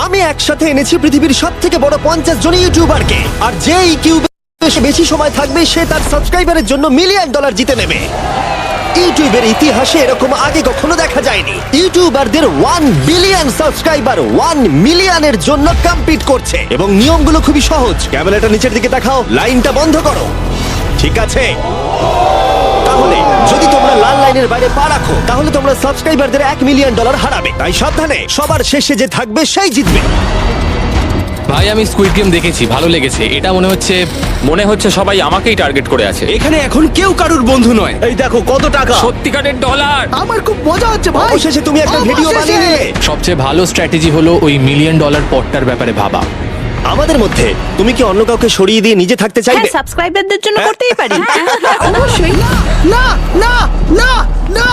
আমি একসাথে এনেছি পৃথিবীর সবথেকে বড় 50 জন ইউটিউবারকে, আর যে এই কিউবে বেশি সময় থাকবে সে তার সাবস্ক্রাইবারের জন্য $1 মিলিয়ন জিতে নেবে। ইউটিউবের ইতিহাসে এরকম আগে কখনো দেখা যায়নি। ইউটিউবারদের 1 বিলিয়ন সাবস্ক্রাইবার 1 মিলিয়নের জন্য কম্পিট করছে, এবং নিয়মগুলো খুবই সহজ। ক্যামেরাটা নিচের দিকে দেখাও, লাইনটা বন্ধ করো। ঠিক আছে, তাহলে যদি তোমরা লাল লাইনের বাইরে পা রাখো তাহলে তোমরা সাবস্ক্রাইবারদের $1 মিলিয়ন হারাবে। তাই সাবধানে, সবার শেষে যে থাকবে সেই জিতবে। ভাই আমি স্কুইড গেম দেখেছি, ভালো লেগেছে। এটা মনে হচ্ছে সবাই আমাকেই টার্গেট করে আছে। এখানে এখন কেউ কারুর বন্ধু নয়। এই দেখো কত টাকা। সত্যিকারের ডলার। আমার খুব মজা হচ্ছে ভাই। অবশেষে তুমি একটা ভিডিও বানিয়ে নিলে। সবচেয়ে ভালো স্ট্র্যাটেজি হলো ওই $1 মিলিয়ন পটটার ব্যাপারে ভাবা। আমাদের মধ্যে তুমি কি অন্য কাউকে সরিয়ে দিয়ে নিজে থাকতে চাইবে? হ্যাঁ, সাবস্ক্রাইবারদের জন্য করতেই পারি। অবশ্যই। না না না না না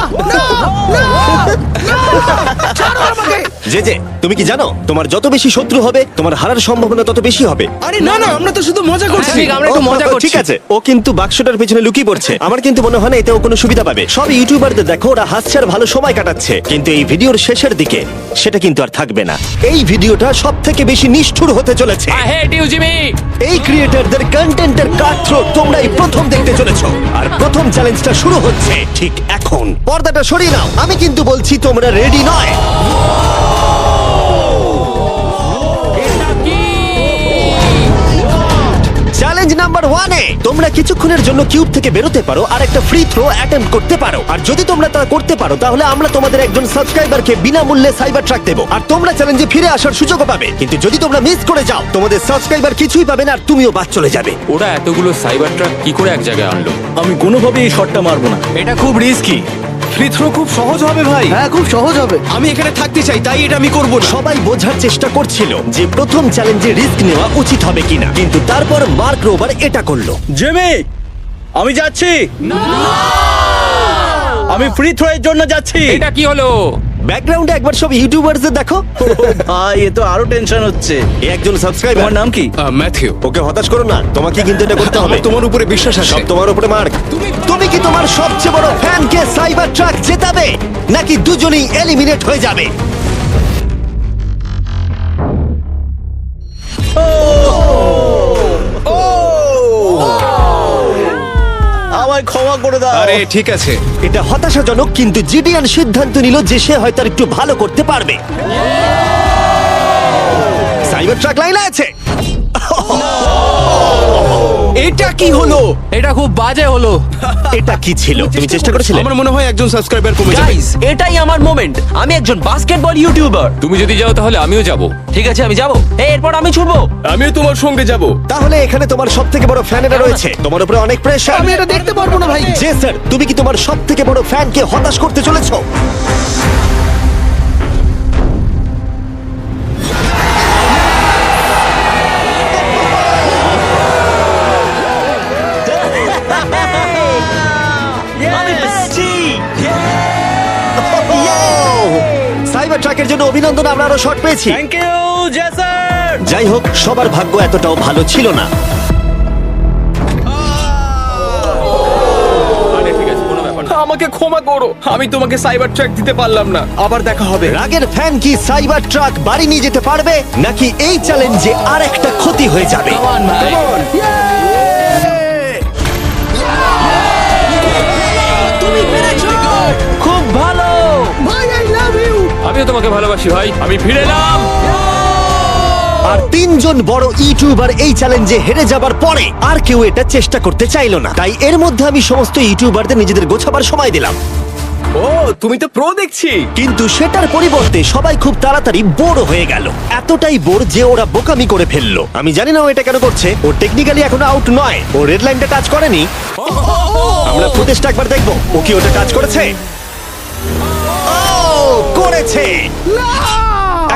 না ছাড়ো আমাকে। যে তুমি কি জানো তোমার যত বেশি শত্রু হবে তোমার হারার সম্ভাবনা তত বেশি হবে। আরে না না, আমরা তো শুধু মজা করছি। ঠিক, আমরা একটু মজা করছি। ঠিক আছে, ও কিন্তু বাক্সটার পেছনে লুকিয়ে পড়ছে। আমার কিন্তু মনে হয় না এতে ও কোনো সুবিধা পাবে। সব ইউটিউবারদের দেখো ওরা হাসছে আর ভালো সময় কাটাচ্ছে, কিন্তু এই ভিডিওর শেষের দিকে সেটা কিন্তু আর থাকবে না। এই ভিডিওটা সবথেকে বেশি নিষ্ঠুর হতে চলেছে। I hate you Jimmy. এই ক্রিয়েটরদের কন্টেন্টের কাটথ্রোট তোমরাই প্রথম দেখতে চলেছো, আর প্রথম চ্যালেঞ্জটা শুরু হচ্ছে ঠিক এখন। পর্দাটা সরিয়ে নাও, আমি কিন্তু বলছি তোমরা রেডি নয়। চ্যালেঞ্জ নাম্বার 1 এ তোমরা কিছুক্ষণের জন্য কিউব থেকে বেরোতে পারো আর একটা ফ্রি থ্রো অ্যাটেম্প্ট করতে পারো। আর যদি তোমরা তা করতে পারো তাহলে আমরা তোমাদের একজন সাবস্ক্রাইবারকে বিনামূল্যে সাইবার ট্রাক দেবো, আর তোমরা চ্যালেঞ্জে ফিরে আসার সুযোগও পাবে। কিন্তু যদি তোমরা মিস করে যাও তোমাদের সাবস্ক্রাইবার কিছুই পাবে না আর তুমিও বাদ চলে যাবে। ওরা এতগুলো সাইবার ট্রাক কি করে এক জায়গায় আনলো? আমি কোনোভাবেই এই শটটা মারবো না। এটা খুব রিস্কি। ফ্রি থ্রো খুব সহজ হবে ভাই। হ্যাঁ খুব সহজ হবে। আমি এখানে থাকতে চাই, তাই এটা আমি করব না। সবাই বোঝার চেষ্টা করছিল যে প্রথম চ্যালেঞ্জে রিস্ক নেওয়া উচিত হবে কিনা, কিন্তু তারপর মার্ক রোবার এটা করলো। জেমি, আমি যাচ্ছি। আমি ফ্রি থ্রো এর জন্য যাচ্ছি। এটা কি হলো? ব্যাকগ্রাউন্ডে একবার সব ইউটিউবারদের দেখো। ভাই এ তো আরো টেনশন হচ্ছে। এ একজন সাবস্ক্রাইবার। তোমার নাম কি? ম্যাথিউ। ওকে হতাশ করো না, তোমাকে কিন্তু এটা করতে হবে। আমার তোমার উপরে বিশ্বাস আছে। সব তোমার উপরে মার্ক। তুমি কি তোমার সবচেয়ে বড় ফ্যানকে সাইবার ট্রাক জেতাবে, নাকি দুজনেই এলিমিনেট হয়ে যাবে? আমায় ক্ষমা করে দাও। আরে ঠিক আছে। এটা হতাশাজনক, কিন্তু জিডিয়ান সিদ্ধান্ত নিল যে সে হয়তো আর একটু ভালো করতে পারবে। সাইবার ট্রাক লাইনে আছে। এটা কি হলো? এটা খুব বাজে হলো। এটা কি ছিল? তুমি চেষ্টা করেছিলে? আমার মনে হয় একজন সাবস্ক্রাইবার কমে যাবে। গাইস, এটাই আমার মোমেন্ট। আমি একজন বাস্কেটবল ইউটিউবার। তুমি যদি যাও তাহলে আমিও যাব। ঠিক আছে, আমি যাব। এরপর আমি ছুটবো। আমিও তোমার সঙ্গে যাব। তাহলে এখানে তোমার সবথেকে বড় ফ্যানেরা রয়েছে, তোমার উপরে অনেক প্রেসার। আমি এটা দেখতে পারবো না ভাই। জে স্যার, তুমি কি তোমার সবথেকে বড় ফ্যানকে হতাশ করতে চলেছো? আমি পেরেছি। সাইবার ট্রাকের জন্য অভিনন্দন, আমরা আরো শট পেয়েছি। থ্যাংক ইউ জেসার। যাই হোক, সবার ভাগ্য এতটাও ভালো ছিল না। আরে ঠিক আছে, কোনো ব্যাপার না। আমাকে ক্ষমা করো, আমি তোমাকে সাইবার ট্র্যাক দিতে পারলাম না। আবার দেখা হবে। রাগের ফ্যান কি সাইবার ট্রাক বাড়ি নিয়ে যেতে পারবে, নাকি এই চ্যালেঞ্জে আর একটা ক্ষতি হয়ে যাবে? Come on, ভাই। তুমি পেরেছো। খুব ভালো। ভাই আই লাভ ইউ। আমিও তোমাকে ভালোবাসি ভাই। আমি ফিরে এলাম। আর 3 জন বড় ইউটিউবার এই চ্যালেঞ্জে হেরে যাবার পরে আর কেউ এটা চেষ্টা করতে চাইলো না। তাই এর মধ্যে আমি সমস্ত ইউটিউবারদের নিজেদের গোছাবার সময় দিলাম। ও, তুমি তো প্রো দেখছি। কিন্তু সেটার পরিবর্তে সবাই খুব তাড়াতাড়ি বোর হয়ে গেল। এতটাই বোর যে ওরা বোকামি করে ফেললো। আমি জানি না ও এটা কেন করছে। ও টেকনিক্যালি এখনো আউট নয়, ও রেড লাইনটা টাচ করেনি। আমরা ফুটেজটা একবার দেখবো, ও কি ওটা টাচ করেছে? ও করেছে।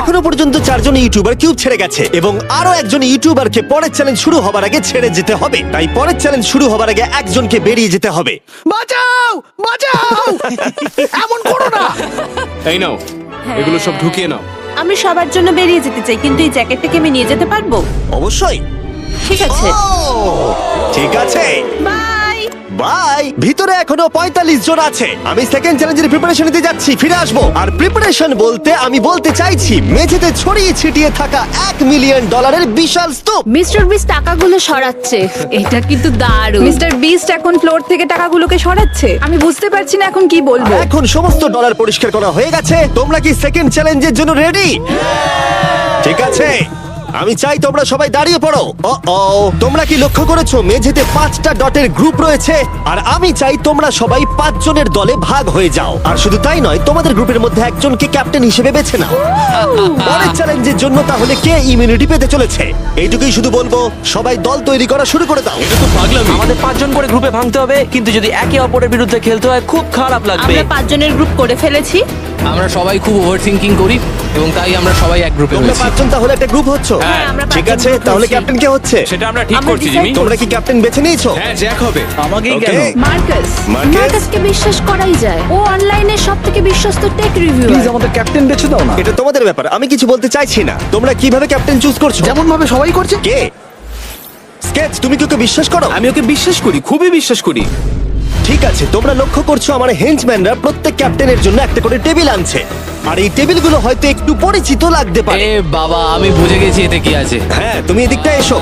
এখনো পর্যন্ত 4 জন ইউটিউবার কিউব ছেড়ে গেছে, এবং আরো একজন ইউটিউবারকে পরের চ্যালেঞ্জ শুরু হবার আগে ছেড়ে যেতে হবে। তাই পরের চ্যালেঞ্জ শুরু হবার আগে একজনকে বেরিয়ে যেতে হবে। বাঁচাও বাঁচাও। এমন করো না। এই নাও, এগুলো সব ঢুকিয়ে নাও। আমি সবার জন্য বেরিয়ে যেতে চাই, কিন্তু এই জ্যাকেটটাকে আমি নিয়ে যেতে পারবো? অবশ্যই। ঠিক আছে। ও, ঠিক আছে। বাই। বাই। ভিতরে এখনো 45 জন আছে। আমি সেকেন্ড চ্যালেঞ্জের প্রিপারেশন নিতে যাচ্ছি, ফিরে আসবো। আর প্রিপারেশন বলতে আমি বলতে চাইছি মেঝেতে ছড়িয়ে ছিটিয়ে থাকা $1 মিলিয়ন বিশাল স্তূপ। মিস্টার বিস্ট টাকাগুলো সরাচ্ছে, এটা কিন্তু দারুণ। মিস্টার বিস্ট এখন ফ্লোর থেকে টাকাগুলোকে সরাচ্ছে। আমি বুঝতে পারছি না এখন কি বলবো। এখন সমস্ত ডলার পরিষ্কার করা হয়ে গেছে। তোমরা কি সেকেন্ড চ্যালেঞ্জের জন্য রেডি? ঠিক আছে, আমি চাই তোমরা সবাই দাঁড়িয়ে পড়ো। তোমরা কি লক্ষ্য করেছো মেঝেতে 5টা ডটের গ্রুপ রয়েছে? আর আমি চাই তোমরা সবাই 5 জনের দলে ভাগ হয়ে যাও। আর শুধু তাই নয়, তোমাদের গ্রুপের মধ্যে একজনকে ক্যাপ্টেন হিসেবে বেছে নাও। পরের চ্যালেঞ্জের জন্য তাহলে কে ইমিউনিটি পেতে চলেছে? এইটুকুই শুধু বলবো, সবাই দল তৈরি করা শুরু করে দাও। এটা তো পাগলামি। আমাদের 5 জন করে গ্রুপে ভাঙতে হবে, কিন্তু যদি একে অপরের বিরুদ্ধে খেলতে হয় খুব খারাপ লাগবে। আমরা 5 জনের গ্রুপ করে ফেলেছি। আমরা সবাই খুব ওভার থিঙ্কিং করি এবং তাই আমরা সবাই এক গ্রুপে তোমরা হয়েছি। 5 জন তাহলে একটা গ্রুপ হচ্ছ? হ্যাঁ, আমরা ঠিক 5 আছে, জন group তাহলে হয়েছি। ক্যাপ্টেন কে হচ্ছে? সেটা আমরা ঠিক আমরা করছি decide জিমি। তোমরা কি ক্যাপ্টেন বেছে নিয়েছো? হ্যাঁ, জ্যাক হবে। আমাকেই Okay. কেন? Marcus, Marquez? মার্কাসকে বিশ্বাস করাই যায়। ও অনলাইনে সবথেকে বিশ্বস্ত টেক রিভিউয়ার। আমাদের ক্যাপ্টেন বেছে দাও না। এটা তোমাদের ব্যাপার, আমি কিছু বলতে চাইছি না। তোমরা কিভাবে ক্যাপ্টেন চুজ করছো? যেমন ভাবে সবাই করছে। কে? স্কেচ, তুমি কি ওকে বিশ্বাস করো? আমি ওকে বিশ্বাস করি, খুবই বিশ্বাস করি। ঠিক আছে, তোমরা লক্ষ্য করছো আমার হেঞ্চম্যানরা প্রত্যেক ক্যাপ্টেনের জন্য একটা করে টেবিল আনছে। আর এই টেবিলগুলো হয়তো একটু পরিচিত লাগতে পারে। এ বাবা, আমি বুঝে গেছি এতে কি আছে। হ্যাঁ, তুমি এদিকটা এসো।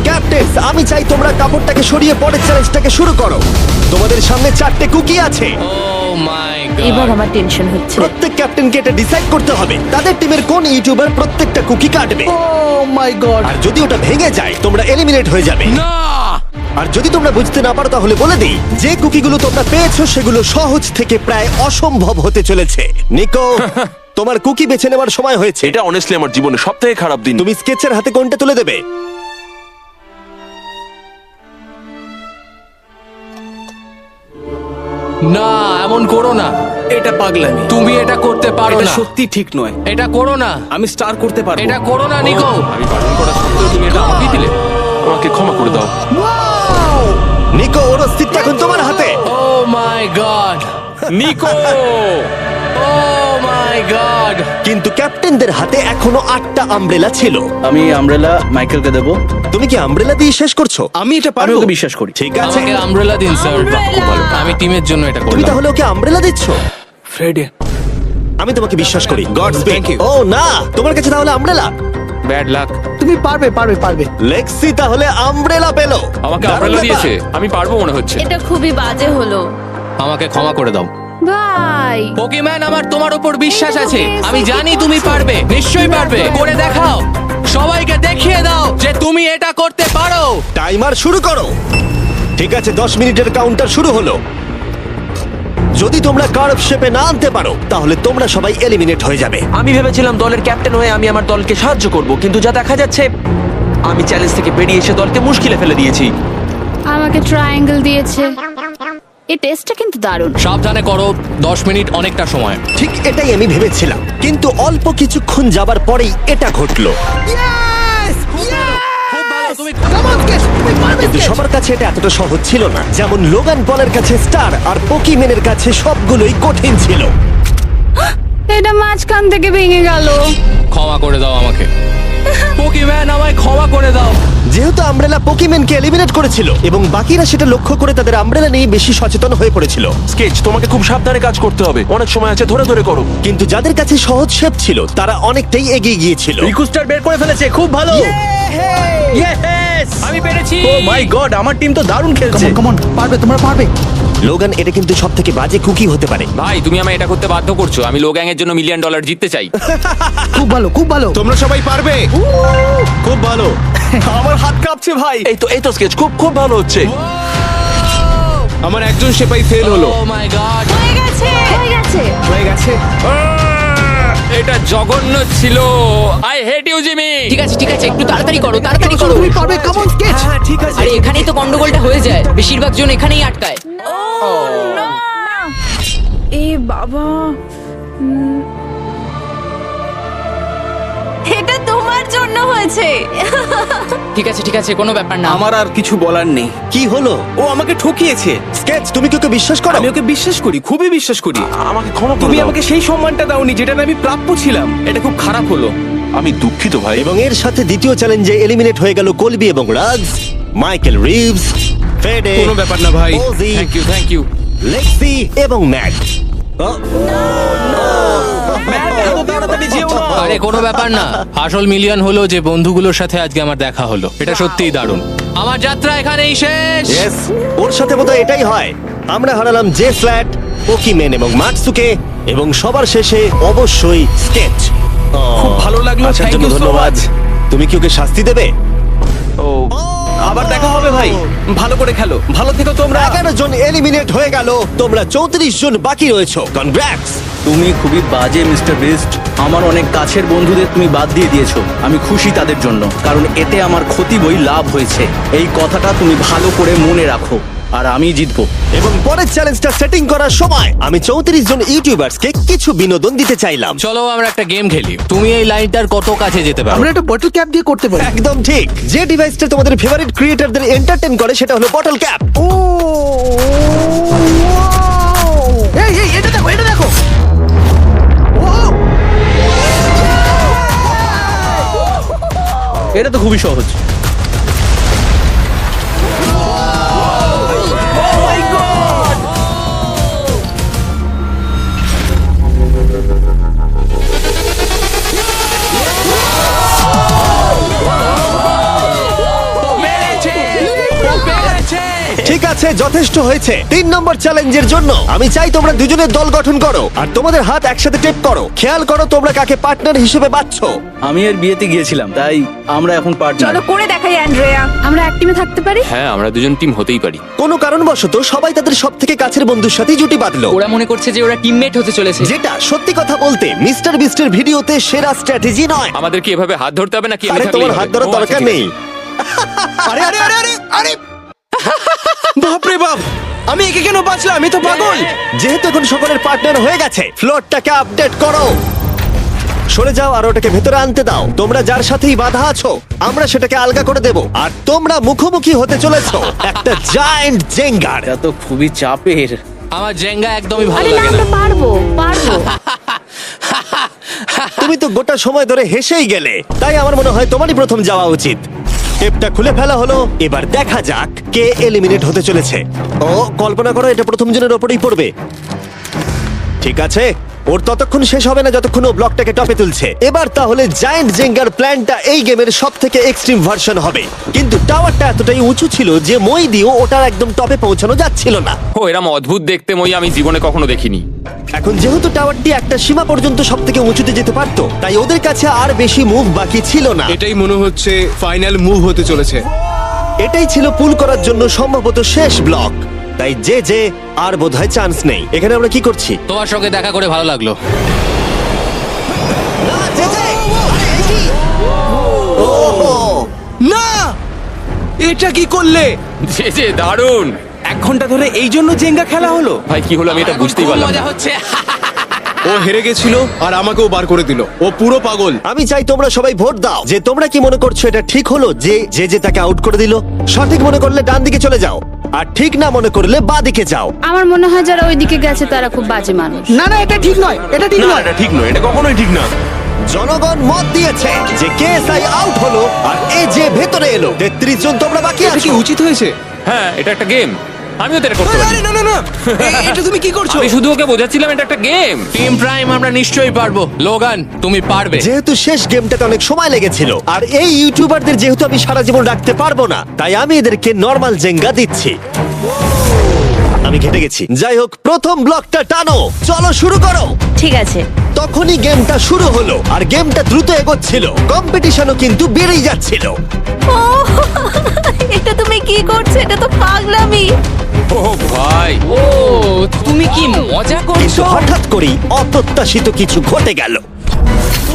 ক্যাপ্টেন্স, আমি চাই তোমরা কাপড়টাকে সরিয়ে পরের চ্যালেঞ্জটাকে শুরু করো। তোমাদের সামনে 4টে কুকি আছে। ও মাই এবার গড। আমার টেনশন হচ্ছে। প্রত্যেক ক্যাপ্টেনকে এটা ডিসাইড করতে হবে তাদের টিমের কোন ইউটিউবার প্রত্যেকটা কুকি কাটবে। ও মাই গড। আর যদি ওটা ভেঙে যায় তোমরা এলিমিনেট হয়ে যাবে। না! আর যদি তোমরা বুঝতে না পারো তাহলে বলে দিই, যে কুকিগুলো তোমরা পেয়েছো সেগুলো সহজ থেকে প্রায় অসম্ভব হতে চলেছে। নিকো, তোমার কুকি বেছে নেওয়ার সময় হয়েছে। এটা অনেস্টলি আমার জীবনে সবথেকে খারাপ দিন। তুমি স্কেচের হাতে কোনটা তুলে দেবে? না, এমন করো না। এটা পাগলামি। তুমি এটা করতে পারো এটা না। সত্যি ঠিক নয়। এটা করো না। আমি স্টার করতে পারবো। এটা করো না নিকো। আমি বারণ করা সত্ত্বেও তুমি এটা আমাকেই দিলে। আমাকে ক্ষমা করে দাও। নিকো, ওর অস্তিত্ব এখন তোমার হাতে। ও my god. Nicco! O my god. কিন্তু ক্যাপ্টেনদের হাতে এখনো 8টা আমব্রেলা ছিল। আমি আমব্রেলা মাইকেলকে দেবো। তুমি কি আমব্রেলা দিয়ে শেষ করছো? আমি এটা আমি পারবো। ওকে বিশ্বাস করি। ঠিক আছে, আমাকে আমব্রেলা দিন স্যার। আমি টিমের জন্য এটা তুমি করলাম। তাহলে ওকে আমব্রেলা দিচ্ছ? ফ্রেডে, আমি তোমাকে বিশ্বাস করি। Gods Thank you. ও না, তোমার কাছে তাহলে আমব্রেলা। Bad luck. তুমি পারবে। লেক্সি তাহলে আমব্রেলা পেলো। আমাকে দারুণ আমব্রেলা ব্যাপার। দিয়েছে। আমি পারবো মনে হচ্ছে। এটা খুবই বাজে হলো। আমাকে ক্ষমা করে দাও। ভাই, পোকিম্যান, আমার তোমার উপর বিশ্বাস আছে। আমি জানি তুমি পারবে, নিশ্চয়ই পারবে। করে দেখাও, সবাইকে দেখিয়ে দাও যে তুমি এটা করতে পারো। টাইমার শুরু করো। ঠিক আছে, 10 মিনিটের কাউন্টার শুরু হলো। যদি তোমরা কার্ভ শেপে না আনতে পারো তাহলে তোমরা সবাই এলিমিনেট হয়ে যাবে। আমি ভেবেছিলাম দলের ক্যাপ্টেন হয়ে আমি আমার দলকে সাহায্য করব, কিন্তু যা দেখা যাচ্ছে আমি চ্যালেঞ্জ থেকে বেরিয়ে এসে দলকে মুশকিলে ফেলে দিয়েছি। আমাকে ট্রায়াঙ্গেল দিয়েছে। এই টেস্টটা কিন্তু দারুণ। সাবধানে করো, 10 মিনিট অনেকটা সময়। ঠিক এটাই আমি ভেবেছিলাম, কিন্তু অল্প কিছুক্ষণ যাবার পরেই এটা ঘটলো। ইয়েস! খুব ভালো, তুমি কাম অন স্কেচ, তুমি পারবে কিন্তু স্কেচ। সবার কাছে এটা এতটা সহজ ছিল না। যেমন লোগান পলের কাছে স্টার আর পোকিম্যানের কাছে সবগুলোই কঠিন ছিল। এটা মাঝখান থেকে ভেঙে গেল। ক্ষমা করে দাও আমাকে। পোকিম্যান, আমায় ক্ষমা করে দাও। যেহেতু আমব্রেলা পোকিম্যানকে এলিমিনেট করেছিল এবং বাকিরা সেটা লক্ষ্য করে তাদের আমব্রেলা নিয়ে বেশি সচেতন হয়ে পড়েছিল। স্কেচ, তোমাকে খুব সাবধানে কাজ করতে হবে। অনেক সময় আছে, ধরে ধরে করো। কিন্তু যাদের কাছে সহজ শেপ ছিল তারা অনেকটাই এগিয়ে গিয়েছিল। রিকু স্টার বের করে ফেলেছে, খুব ভালো। ইয়েস! আমি পেরেছি। ও মাই গড, আমার টিম তো দারুণ খেলছে। কাম অন, পারবে, তোমরা পারবে। লোগান, এটা কিন্তু সব থেকে বাজে কুকি হতে পারে। ভাই, তুমি আমায় এটা করতে বাধ্য করছো। আমি লোগ্যাং এর জন্য $1 মিলিয়ন জিততে চাই। খুব ভালো। তোমরা সবাই পারবে। খুব ভালো। আমার হাত কাঁপছে ভাই। এই তো স্কেচ, খুব খুব ভালো হচ্ছে। আমার একজন সেপাই ফেল হলো। Oh my God. হয়ে গেছে। হয়ে গেছে। এটা জঘন্য ছিল। I hate you Jimmy. ঠিক আছে একটু তাড়াতাড়ি করো তুমি পারবে, কাম অন স্কেচ। ঠিক আছে। আরে এখানেই তো গন্ডগোলটা হয়ে যায়, বেশিরভাগ জন এখানেই আটকায়। এ বাবা, এটা তোমার জন্য হয়েছে। ঠিক আছে কোনো ব্যাপার না। আমার আর কিছু বলার নেই। কি হলো? ও আমাকে ঠকিয়েছে। স্কেচ, তুমি কি ওকে বিশ্বাস করো? আমি ওকে বিশ্বাস করি, খুবই বিশ্বাস করি। আমাকে ক্ষমা করে তুমি দাও। আমাকে সেই সম্মানটা দাওনি যেটা আমি প্রাপ্য ছিলাম। এটা খুব খারাপ হলো। আমি দুঃখিত ভাই। এবং এর সাথে দ্বিতীয় চ্যালেঞ্জে এলিমিনেট হয়ে গেল কলবি এবং রাজ, মাইকেল রিভস, ফেডে, কোনো ব্যাপার না ভাই। ওজি, থ্যাংক ইউ লেক্সি এবং ম্যাট। আরে কোনো ব্যাপার না, আসল মিলিয়ন হলো যে বন্ধুগুলোর সাথে আজকে আমার দেখা হলো। এটা সত্যিই দারুণ। আমার যাত্রা এখানেই শেষ। Yes, ওর সাথে বোধহয় এটাই হয়। আমরা হারালাম জে ফ্ল্যাট, পোকিমেন এবং মাটসুকে, এবং সবার শেষে অবশ্যই স্কেচ। খুব ভালো লাগলো, আসার thank জন্য you so ধন্যবাদ। much। তুমি কি ওকে শাস্তি দেবে? ও আবার দেখা হবে ভাই, ভালো করে খেলো, ভালো থেকো তোমরা। 11 জন এলিমিনেট হয়ে গেল, তোমরা 34 জন বাকি রয়েছো। কনগ্রাটস। তুমি খুবই বাজে মিস্টার বিস্ট। আমার অনেক কাছের বন্ধুদের তুমি বাদ দিয়ে দিয়েছো। আমি খুশি তাদের জন্য, কারণ এতে আমার ক্ষতি বই লাভ হয়েছে। এই কথাটা তুমি ভালো করে মনে রাখো, আর আমি জিতবো। এবং পরের চ্যালেঞ্জটা সেটিং করার সময় আমি 34 জন ইউটিউবার্সকে কিছু বিনোদন দিতে চাইলাম। চলো আমরা একটা গেম খেলি। তুমি এই লাইনটার কত কাছে যেতে পারো? আমরা একটা বটল ক্যাপ দিয়ে করতে পারি। একদম ঠিক। যে ডিভাইসটা তোমাদের ফেভারিট ক্রিয়েটরদের এন্টারটেইন করে সেটা হলো বটল ক্যাপ। ও এই এই এটা দেখো, এটা দেখো। ও এটা তো খুবই সহজ। ঠিক আছে, যথেষ্ট হয়েছে। 3 নম্বর চ্যালেঞ্জের জন্য আমি চাই তোমরা দুজনের দল গঠন করো আর তোমাদের হাত একসাথে টেপ করো। খেয়াল করো তোমরা কাকে পার্টনার হিসেবে বাছছো। আমি এর বিয়েতে গিয়েছিলাম, তাই আমরা এখন পার্টনার। চলো করে দেখাই অ্যান্ড্রেয়া। আমরা এক টিমে থাকতে পারি। হ্যাঁ আমরা দুজন টিম হতেই পারি। কোনো কারণবশত সবাই তাদের সব থেকে কাছের বন্ধুর সাথেই জুটি বাঁধলো, ওরা মনে করছে যে ওরা টিমমেট হতে চলেছে। যেটা সত্যি কথা বলতে মিস্টার বিস্টের ভিডিওতে সেরা স্ট্র্যাটেজি নয়। আমাদের কি এভাবে হাত ধরতে হবে নাকি? আরে তোমার হাত ধরার দরকার নেই। আরে আরে আরে আরে আরে বাপরে বাপ, আমি একে কেন বাঁচলাম? আমি তো পাগল। যেহেতু এখন সকলের পার্টনার হয়ে গেছে, ফ্লোরটাকে আপডেট করো। সরে যাও আর ওটাকে ভেতরে আনতে দাও। তোমরা যার সাথেই বাধা আছো আমরা সেটাকে আলগা করে দেব। আর তোমরা মুখোমুখি হতে চলেছো একটা জায়ান্ট জেঙ্গার। এটা তো খুবই চাপের। আমার জেঙ্গা একদমই ভালো আরে না, লাগে না। আমরা পারবো পারবো। তুমি তো গোটা সময় ধরে হেসেই গেলে, তাই আমার মনে হয় তোমারই প্রথম যাওয়া উচিত। টেপটা খুলে ফেলা হলো, এবার দেখা যাক কে এলিমিনেট হতে চলেছে। ও কল্পনা করো এটা প্রথম জনের ওপরেই পড়বে। ঠিক আছে, ওর ততক্ষণ শেষ হবে না যতক্ষণ ও ব্লকটাকে টপে তুলছে। এবার তাহলে জায়ান্ট জেঙ্গার প্ল্যানটা এই গেমের সব থেকে এক্সট্রিম ভার্সন হবে। কিন্তু টাওয়ারটা এতটাই উঁচু ছিল যে মই দিয়েও ওটার একদম টপে পৌঁছানো যাচ্ছিল না। ও এরম অদ্ভুত দেখতে মই আমি জীবনে কখনো দেখিনি। এখন যেহেতু টাওয়ারটি একটা সীমা পর্যন্ত সব থেকে উঁচুতে যেতে পারতো, তাই ওদের কাছে আর বেশি মুভ বাকি ছিল না। এটাই মনে হচ্ছে ফাইনাল মুভ হতে চলেছে। এটাই ছিল পুল করার জন্য সম্ভবত শেষ ব্লক, তাই যে আর বোধহয় চান্স নেই। এখানে আমরা কি করছি? তোমার সঙ্গে দেখা করে ভালো লাগলো। না, এটা কি করলে? যে দারুণ। 1 ঘন্টা ধরে এই জন্য জেঙ্গা খেলা হলো? ভাই কি হলো আমি এটা বুঝতেই খুব পারলাম মজা না। হচ্ছে। ও হেরে গেছিল আর আমাকেও বার করে দিল। ও পুরো পাগল। আমি চাই তোমরা সবাই ভোট দাও যে তোমরা কি মনে করছো এটা ঠিক হলো যে তাকে আউট করে দিল। সঠিক মনে করলে ডান দিকে চলে যাও, আর ঠিক না মনে করলে বাঁ দিকে যাও। আমার মনে হয় যারা ওইদিকে গেছে তারা খুব বাজে মানুষ। না না, এটা ঠিক নয়, এটা ঠিক না, নয়। এটা ঠিক নয়, এটা কখনোই ঠিক না। জনগণ মত দিয়েছে যে কেএসআই আউট হলো আর যে ভেতরে এলো। 33 জন তোমরা বাকি এটা কি আছো। উচিত হয়েছে? হ্যাঁ এটা একটা গেম, আমিও তো এটা করতে আরে পারি। না না না, এটা তুমি কি করছো? আমি শুধু ওকে বোঝাচ্ছিলাম এটা একটা গেম। টিম প্রাইম আমরা নিশ্চয়ই পারবো। লোগান তুমি পারবে। যেহেতু শেষ গেমটাতে অনেক সময় লেগেছিল আর এই ইউটিউবারদের যেহেতু আমি সারা জীবন রাখতে পারবো না, তাই আমি এদেরকে নরমাল জেঙ্গা দিচ্ছি। আমি ঘেটে গেছি। যাই হোক, প্রথম ব্লকটা টানো, চলো শুরু করো। ঠিক আছে। তখনই গেমটা শুরু হলো আর গেমটা দ্রুত এগোচ্ছিল, কম্পিটিশনও কিন্তু বেড়েই যাচ্ছিল। ও এটা তুমি কি করছো? এটা তো পাগলামি। ও ভাই, ও তুমি কি মজা কিন্তু করছো? হঠাৎ করেই অপ্রত্যাশিত কিছু ঘটে গেল।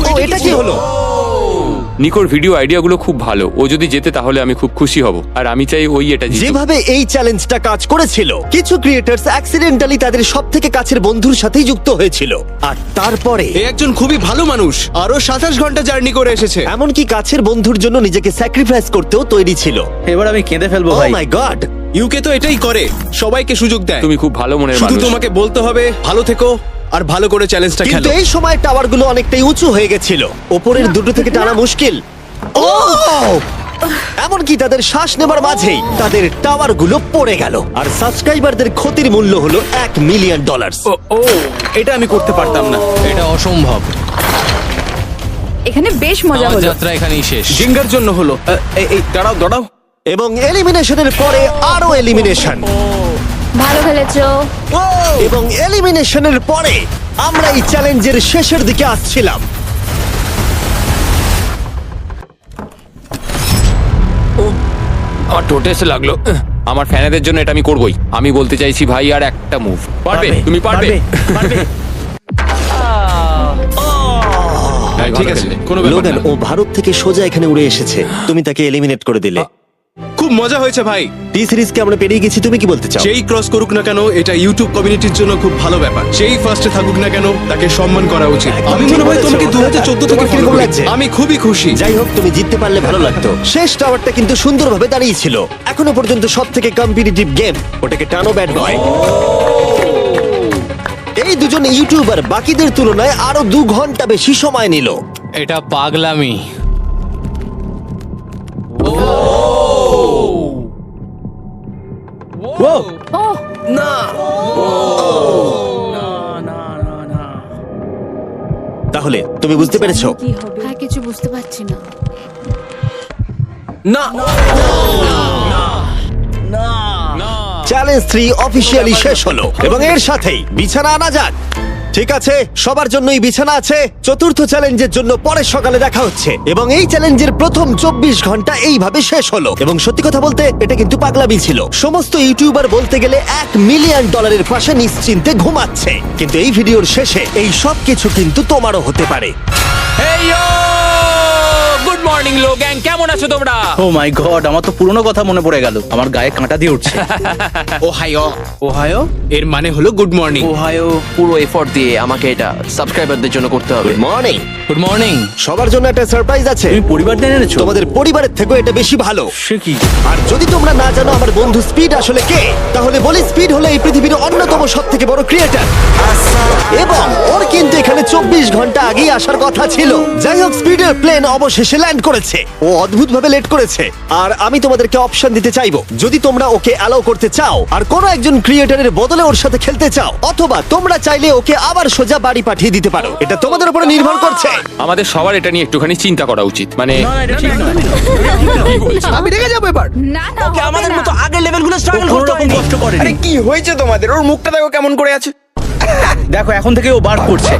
ও এটা কি হলো? নিকোর ভিডিও আইডিয়াগুলো খুব ভালো। ও যদি জেতে তাহলে আমি খুব খুশি হব, আর আমি চাই ওই এটা জিতুক। যেভাবে এই চ্যালেঞ্জটা কাজ করেছিল, কিছু ক্রিয়েটার্স অ্যাক্সিডেন্টালি তাদের সব থেকে কাছের বন্ধুর সাথেই যুক্ত হয়েছিল, আর তারপরে এ একজন খুবই ভালো মানুষ, আরো 27 ঘন্টা জার্নি করে এসেছে। এমনকি কাছের বন্ধুর জন্য নিজেকে স্যাক্রিফাইস করতেও তৈরি ছিল। এবার আমি কেঁদে ফেলবো ও ভাই। মাই গড! ইউকে তো এটাই করে, সবাইকে সুযোগ দেয়। তুমি খুব ভালো মনের শুধু মানুষ। তোমাকে বলতে হবে ভালো থেকো আর ভালো করে চ্যালেঞ্জটা কিন্তু খেলো। এই সময় টাওয়ারগুলো অনেকটাই উঁচু হয়ে গেছিল, ওপরের দুটো থেকে টানা মুশকিল। ও এমনকি তাদের শ্বাস নেবার মাঝেই তাদের টাওয়ার গুলো পড়ে গেল, আর সাবস্ক্রাইবারদের ক্ষতির মূল্য হলো $1 মিলিয়ন। ও এটা আমি করতে পারতাম না। এটা অসম্ভব। এখানে বেশ মজা আমার হলো। যাত্রা এখানেই শেষ। জিঙ্গার জন্য হলো। এই দাঁড়াও দাঁড়াও। এবং এলিমিনেশনের পরে আরো এলিমিনেশন, ভালো খেলেছো। এবং এলিমিনেশনের পরে আমরা এই চ্যালেঞ্জের শেষের দিকে আসছিলাম। আমার টোটে এসে লাগলো। আমার ফ্যানেদের জন্য এটা আমি করবোই। আমি বলতে চাইছি ভাই, আর একটা মুভ পারবে, তুমি পারবে। ভাই, ঠিক ভালো আছে, খেললে। কোনো ব্যাপার লোগান, না। ও ভারত থেকে সোজা এখানে উড়ে এসেছে, তুমি তাকে এলিমিনেট করে দিলে। খুব মজা হয়েছে ভাই। টি সিরিজকে আমরা পেরিয়ে গেছি, তুমি কি বলতে চাও? যেই ক্রস করুক না কেন, এটা ইউটিউব কমিউনিটির জন্য খুব ভালো ব্যাপার। যেই ফার্স্টে থাকুক না কেন, তাকে সম্মান করা উচিত। একদম আমি ঠিক মনে হয় বলেছো। তোমাকে 2014 থেকে তোমার ফলো কিরকম করি। লাগছে? আমি খুবই খুশি। যাই হোক, তুমি জিততে পারলে ভালো লাগতো। শেষ টাওয়ারটা কিন্তু সুন্দরভাবে দাঁড়িয়েছিল। এখনো পর্যন্ত সব থেকে কম্পিটিটিভ গেম, ওটাকে টানো ব্যাড বয়। এই দুজন ইউটিউবার বাকিদের তুলনায় আরো 2 ঘন্টা বেশি সময় নিল। এটা পাগলামি। ও ও তাহলে তুমি বুঝতে পেরেছো? কি হবে? হ্যাঁ, কিছু বুঝতে পারছি না। না, চ্যালেঞ্জ 3 অফিসিয়ালি শেষ হলো, এবং এর সাথেই বিছানা আনা যাক। ঠিক আছে, সবার জন্যই বিছানা আছে। চতুর্থ চ্যালেঞ্জের জন্য পরের সকালে দেখা হচ্ছে, এবং এই চ্যালেঞ্জের প্রথম 24 ঘন্টা এইভাবে শেষ হলো। এবং সত্যি কথা বলতে, এটা কিন্তু পাগলামি ছিল। সমস্ত ইউটিউবার বলতে গেলে $1 মিলিয়ন পাশে নিশ্চিন্তে ঘুমাচ্ছে, কিন্তু এই ভিডিওর শেষে এই সব কিছু কিন্তু তোমারও হতে পারে। গুড মর্নিং লোগ্যাং, কেমন আছো তোমরা? ও মাই গড, আমার তো পুরনো কথা মনে পড়ে গেল। আমার গায়ে কাঁটা দিয়ে উঠছে। ওহাইও এর মানে হলো গুড মর্নিং। ওহাইও পুরো এফোর্ট দিয়ে আমাকে এটা সাবস্ক্রাইবারদের জন্য করতে হবে। Good morning. Good morning. সবার জন্য একটা সারপ্রাইজ আছে। তুমি পরিবার নিয়ে এনেছো? তোমাদের পরিবারের থেকেও এটা বেশি ভালো। সে কি? আর যদি তোমরা না জানো আমার বন্ধু স্পিড আসলে কে, তাহলে বলি স্পিড হলো এই পৃথিবীর অন্যতম সবথেকে বড় ক্রিয়েটার, এবং ওর কিন্তু এখানে 24 ঘন্টা আগেই আসার কথা ছিল। যাই হোক, স্পিডের প্লেন অবশেষে ল্যান্ড করেছে। ও অদ্ভুতভাবে লেট করেছে, আর আমি তোমাদেরকে অপশন দিতে চাইবো। যদি তোমরা ওকে অ্যালাউ করতে চাও আর কোনো একজন ক্রিয়েটারের বদলে ওর সাথে খেলতে চাও, অথবা তোমরা চাইলে ওকে আবার সোজা বাড়ি পাঠিয়ে দিতে পারো। এটা তোমাদের উপরে নির্ভর করছে। আমাদের সবার এটা নিয়ে একটুখানি চিন্তা করা উচিত। মানে না, এটা ঠিক নয়। আমি রেগে যাবো এবার। না না, হবে আমাদের না। মতো আগের লেভেলগুলো ও স্ট্রাগল কোনো করতে রকম হয়নি। কষ্ট করেনি। আরে কি হয়েছে তোমাদের? ওর মুখটা দেখো কেমন করে আছে। দেখো, এখন থেকে ও বার করছে।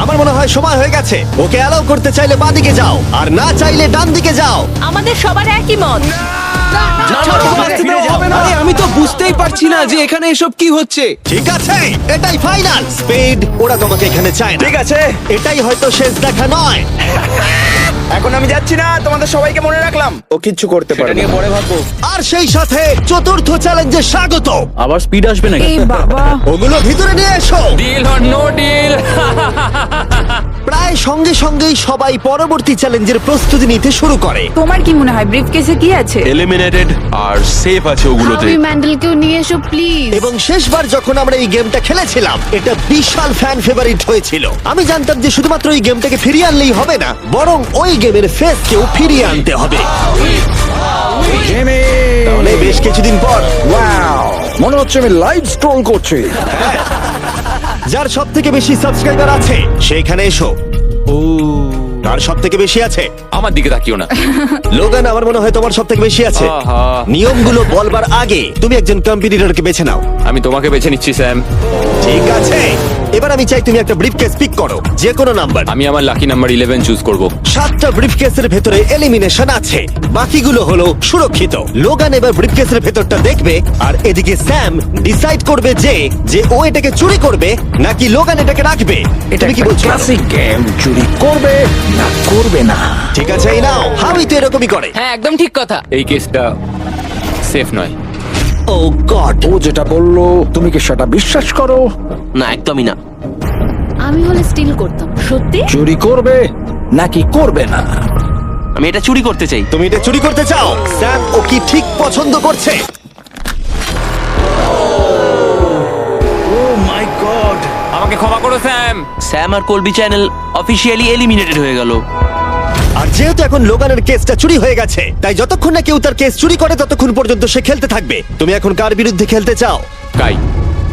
আমার মনে হয় সময় হয়ে গেছে। ওকে অ্যালাউ করতে চাইলে বাঁদিকে যাও, আর না চাইলে ডান দিকে যাও। আমাদের সবার একই মত। আরে আমি তো বুঝতেই পারছি না যে এখানে এসব কি হচ্ছে। ঠিক আছে, এটাই ফাইনাল। স্পিড, ওরা তোমাকে এখানে চায় না। ঠিক আছে, এটাই হয়তো শেষ দেখা নয়। এখন আমি যাচ্ছি না, তোমাদের সবাইকে মনে রাখলাম। ও কিচ্ছু করতে এটা পারে নিয়ে না। পরে ভাববো। আর সেই সাথে চতুর্থ চ্যালেঞ্জে স্বাগত। আবার স্পিড আসবে নাকি? এই বাবা, ওগুলো ভিতরে নিয়ে এসো। Deal or no deal? প্রায় সঙ্গে সঙ্গেই সবাই পরবর্তী চ্যালেঞ্জের প্রস্তুতি নিতে শুরু করে। তোমার কি মনে হয় ব্রিফকেসে কি আছে? এলিমিনেটেড আর সেফ আছে ওগুলোতে। আমি ম্যান্ডেলকেও নিয়ে এসো প্লিজ। এবং শেষবার যখন আমরা এই গেমটা খেলেছিলাম, এটা বিশাল ফ্যান ফেভারিট হয়েছিল। আমি জানতাম যে শুধুমাত্র এই গেমটাকে ফিরিয়ে আনলেই হবে না, বরং ওই গেমের ফেসকেও ফিরিয়ে আনতে হবে। তাহলে বেশ কিছুদিন পর মনে হচ্ছে আমি লাইভ স্ক্রল করছি। যার সব থেকে বেশি সাবস্ক্রাইবার আছে সেখানে এসো। কার সব থেকে বেশি আছে? আমার দিকে তাকিও না। লোগান, আমার মনে হয় তোমার সব থেকে বেশি আছে। আহা। নিয়মগুলো বলবার আগে তুমি একজন কম্পিটিটরকে বেছে নাও। আমি তোমাকে বেছে নিচ্ছি স্যাম। ঠিক আছে, এবার আমি চাই তুমি একটা ব্রিফকেস পিক করো, যে কোনো নাম্বার। আমি আমার লাকি নাম্বার 11 চুজ করব। 7টা ব্রিফকেসের ভেতরে এলিমিনেশন আছে, বাকিগুলো হলো সুরক্ষিত। লোগান এবার ব্রিফকেসের ভেতরটা দেখবে, আর এদিকে স্যাম ডিসাইড করবে যে ও এটাকে চুরি করবে নাকি লোগান এটাকে রাখবে। তুমি কি বলছো? ক্লাসিক গেম, চুরি করবে না করবে না। ঠিক আছে, এই নাও। হাউই তো এরকমই করে। হ্যাঁ, একদম ঠিক কথা। এই কেসটা সেফ নয়। ও গড, ও যেটা বললো তুমি কি সেটা বিশ্বাস করো? না, একদমই না। আমি হলে স্টিল করতাম। সত্যি? চুরি করবে নাকি করবে না? আমি এটা চুরি করতে চাই। তুমি এটা চুরি করতে চাও? স্যাম ও কি ঠিক পছন্দ করছে? ও মাই গড। আমাকে ক্ষমা করো স্যাম। স্যাম আর কলবি চ্যানেল অফিসিয়ালি এলিমিনেটেড হয়ে গেল। আর যেহেতু এখন লোগানের কেসটা চুরি হয়ে গেছে, তাই যতক্ষণ না কেউ তার কেস চুরি করে ততক্ষণ পর্যন্ত সে খেলতে থাকবে। তুমি এখন কার বিরুদ্ধে খেলতে চাও? কাই,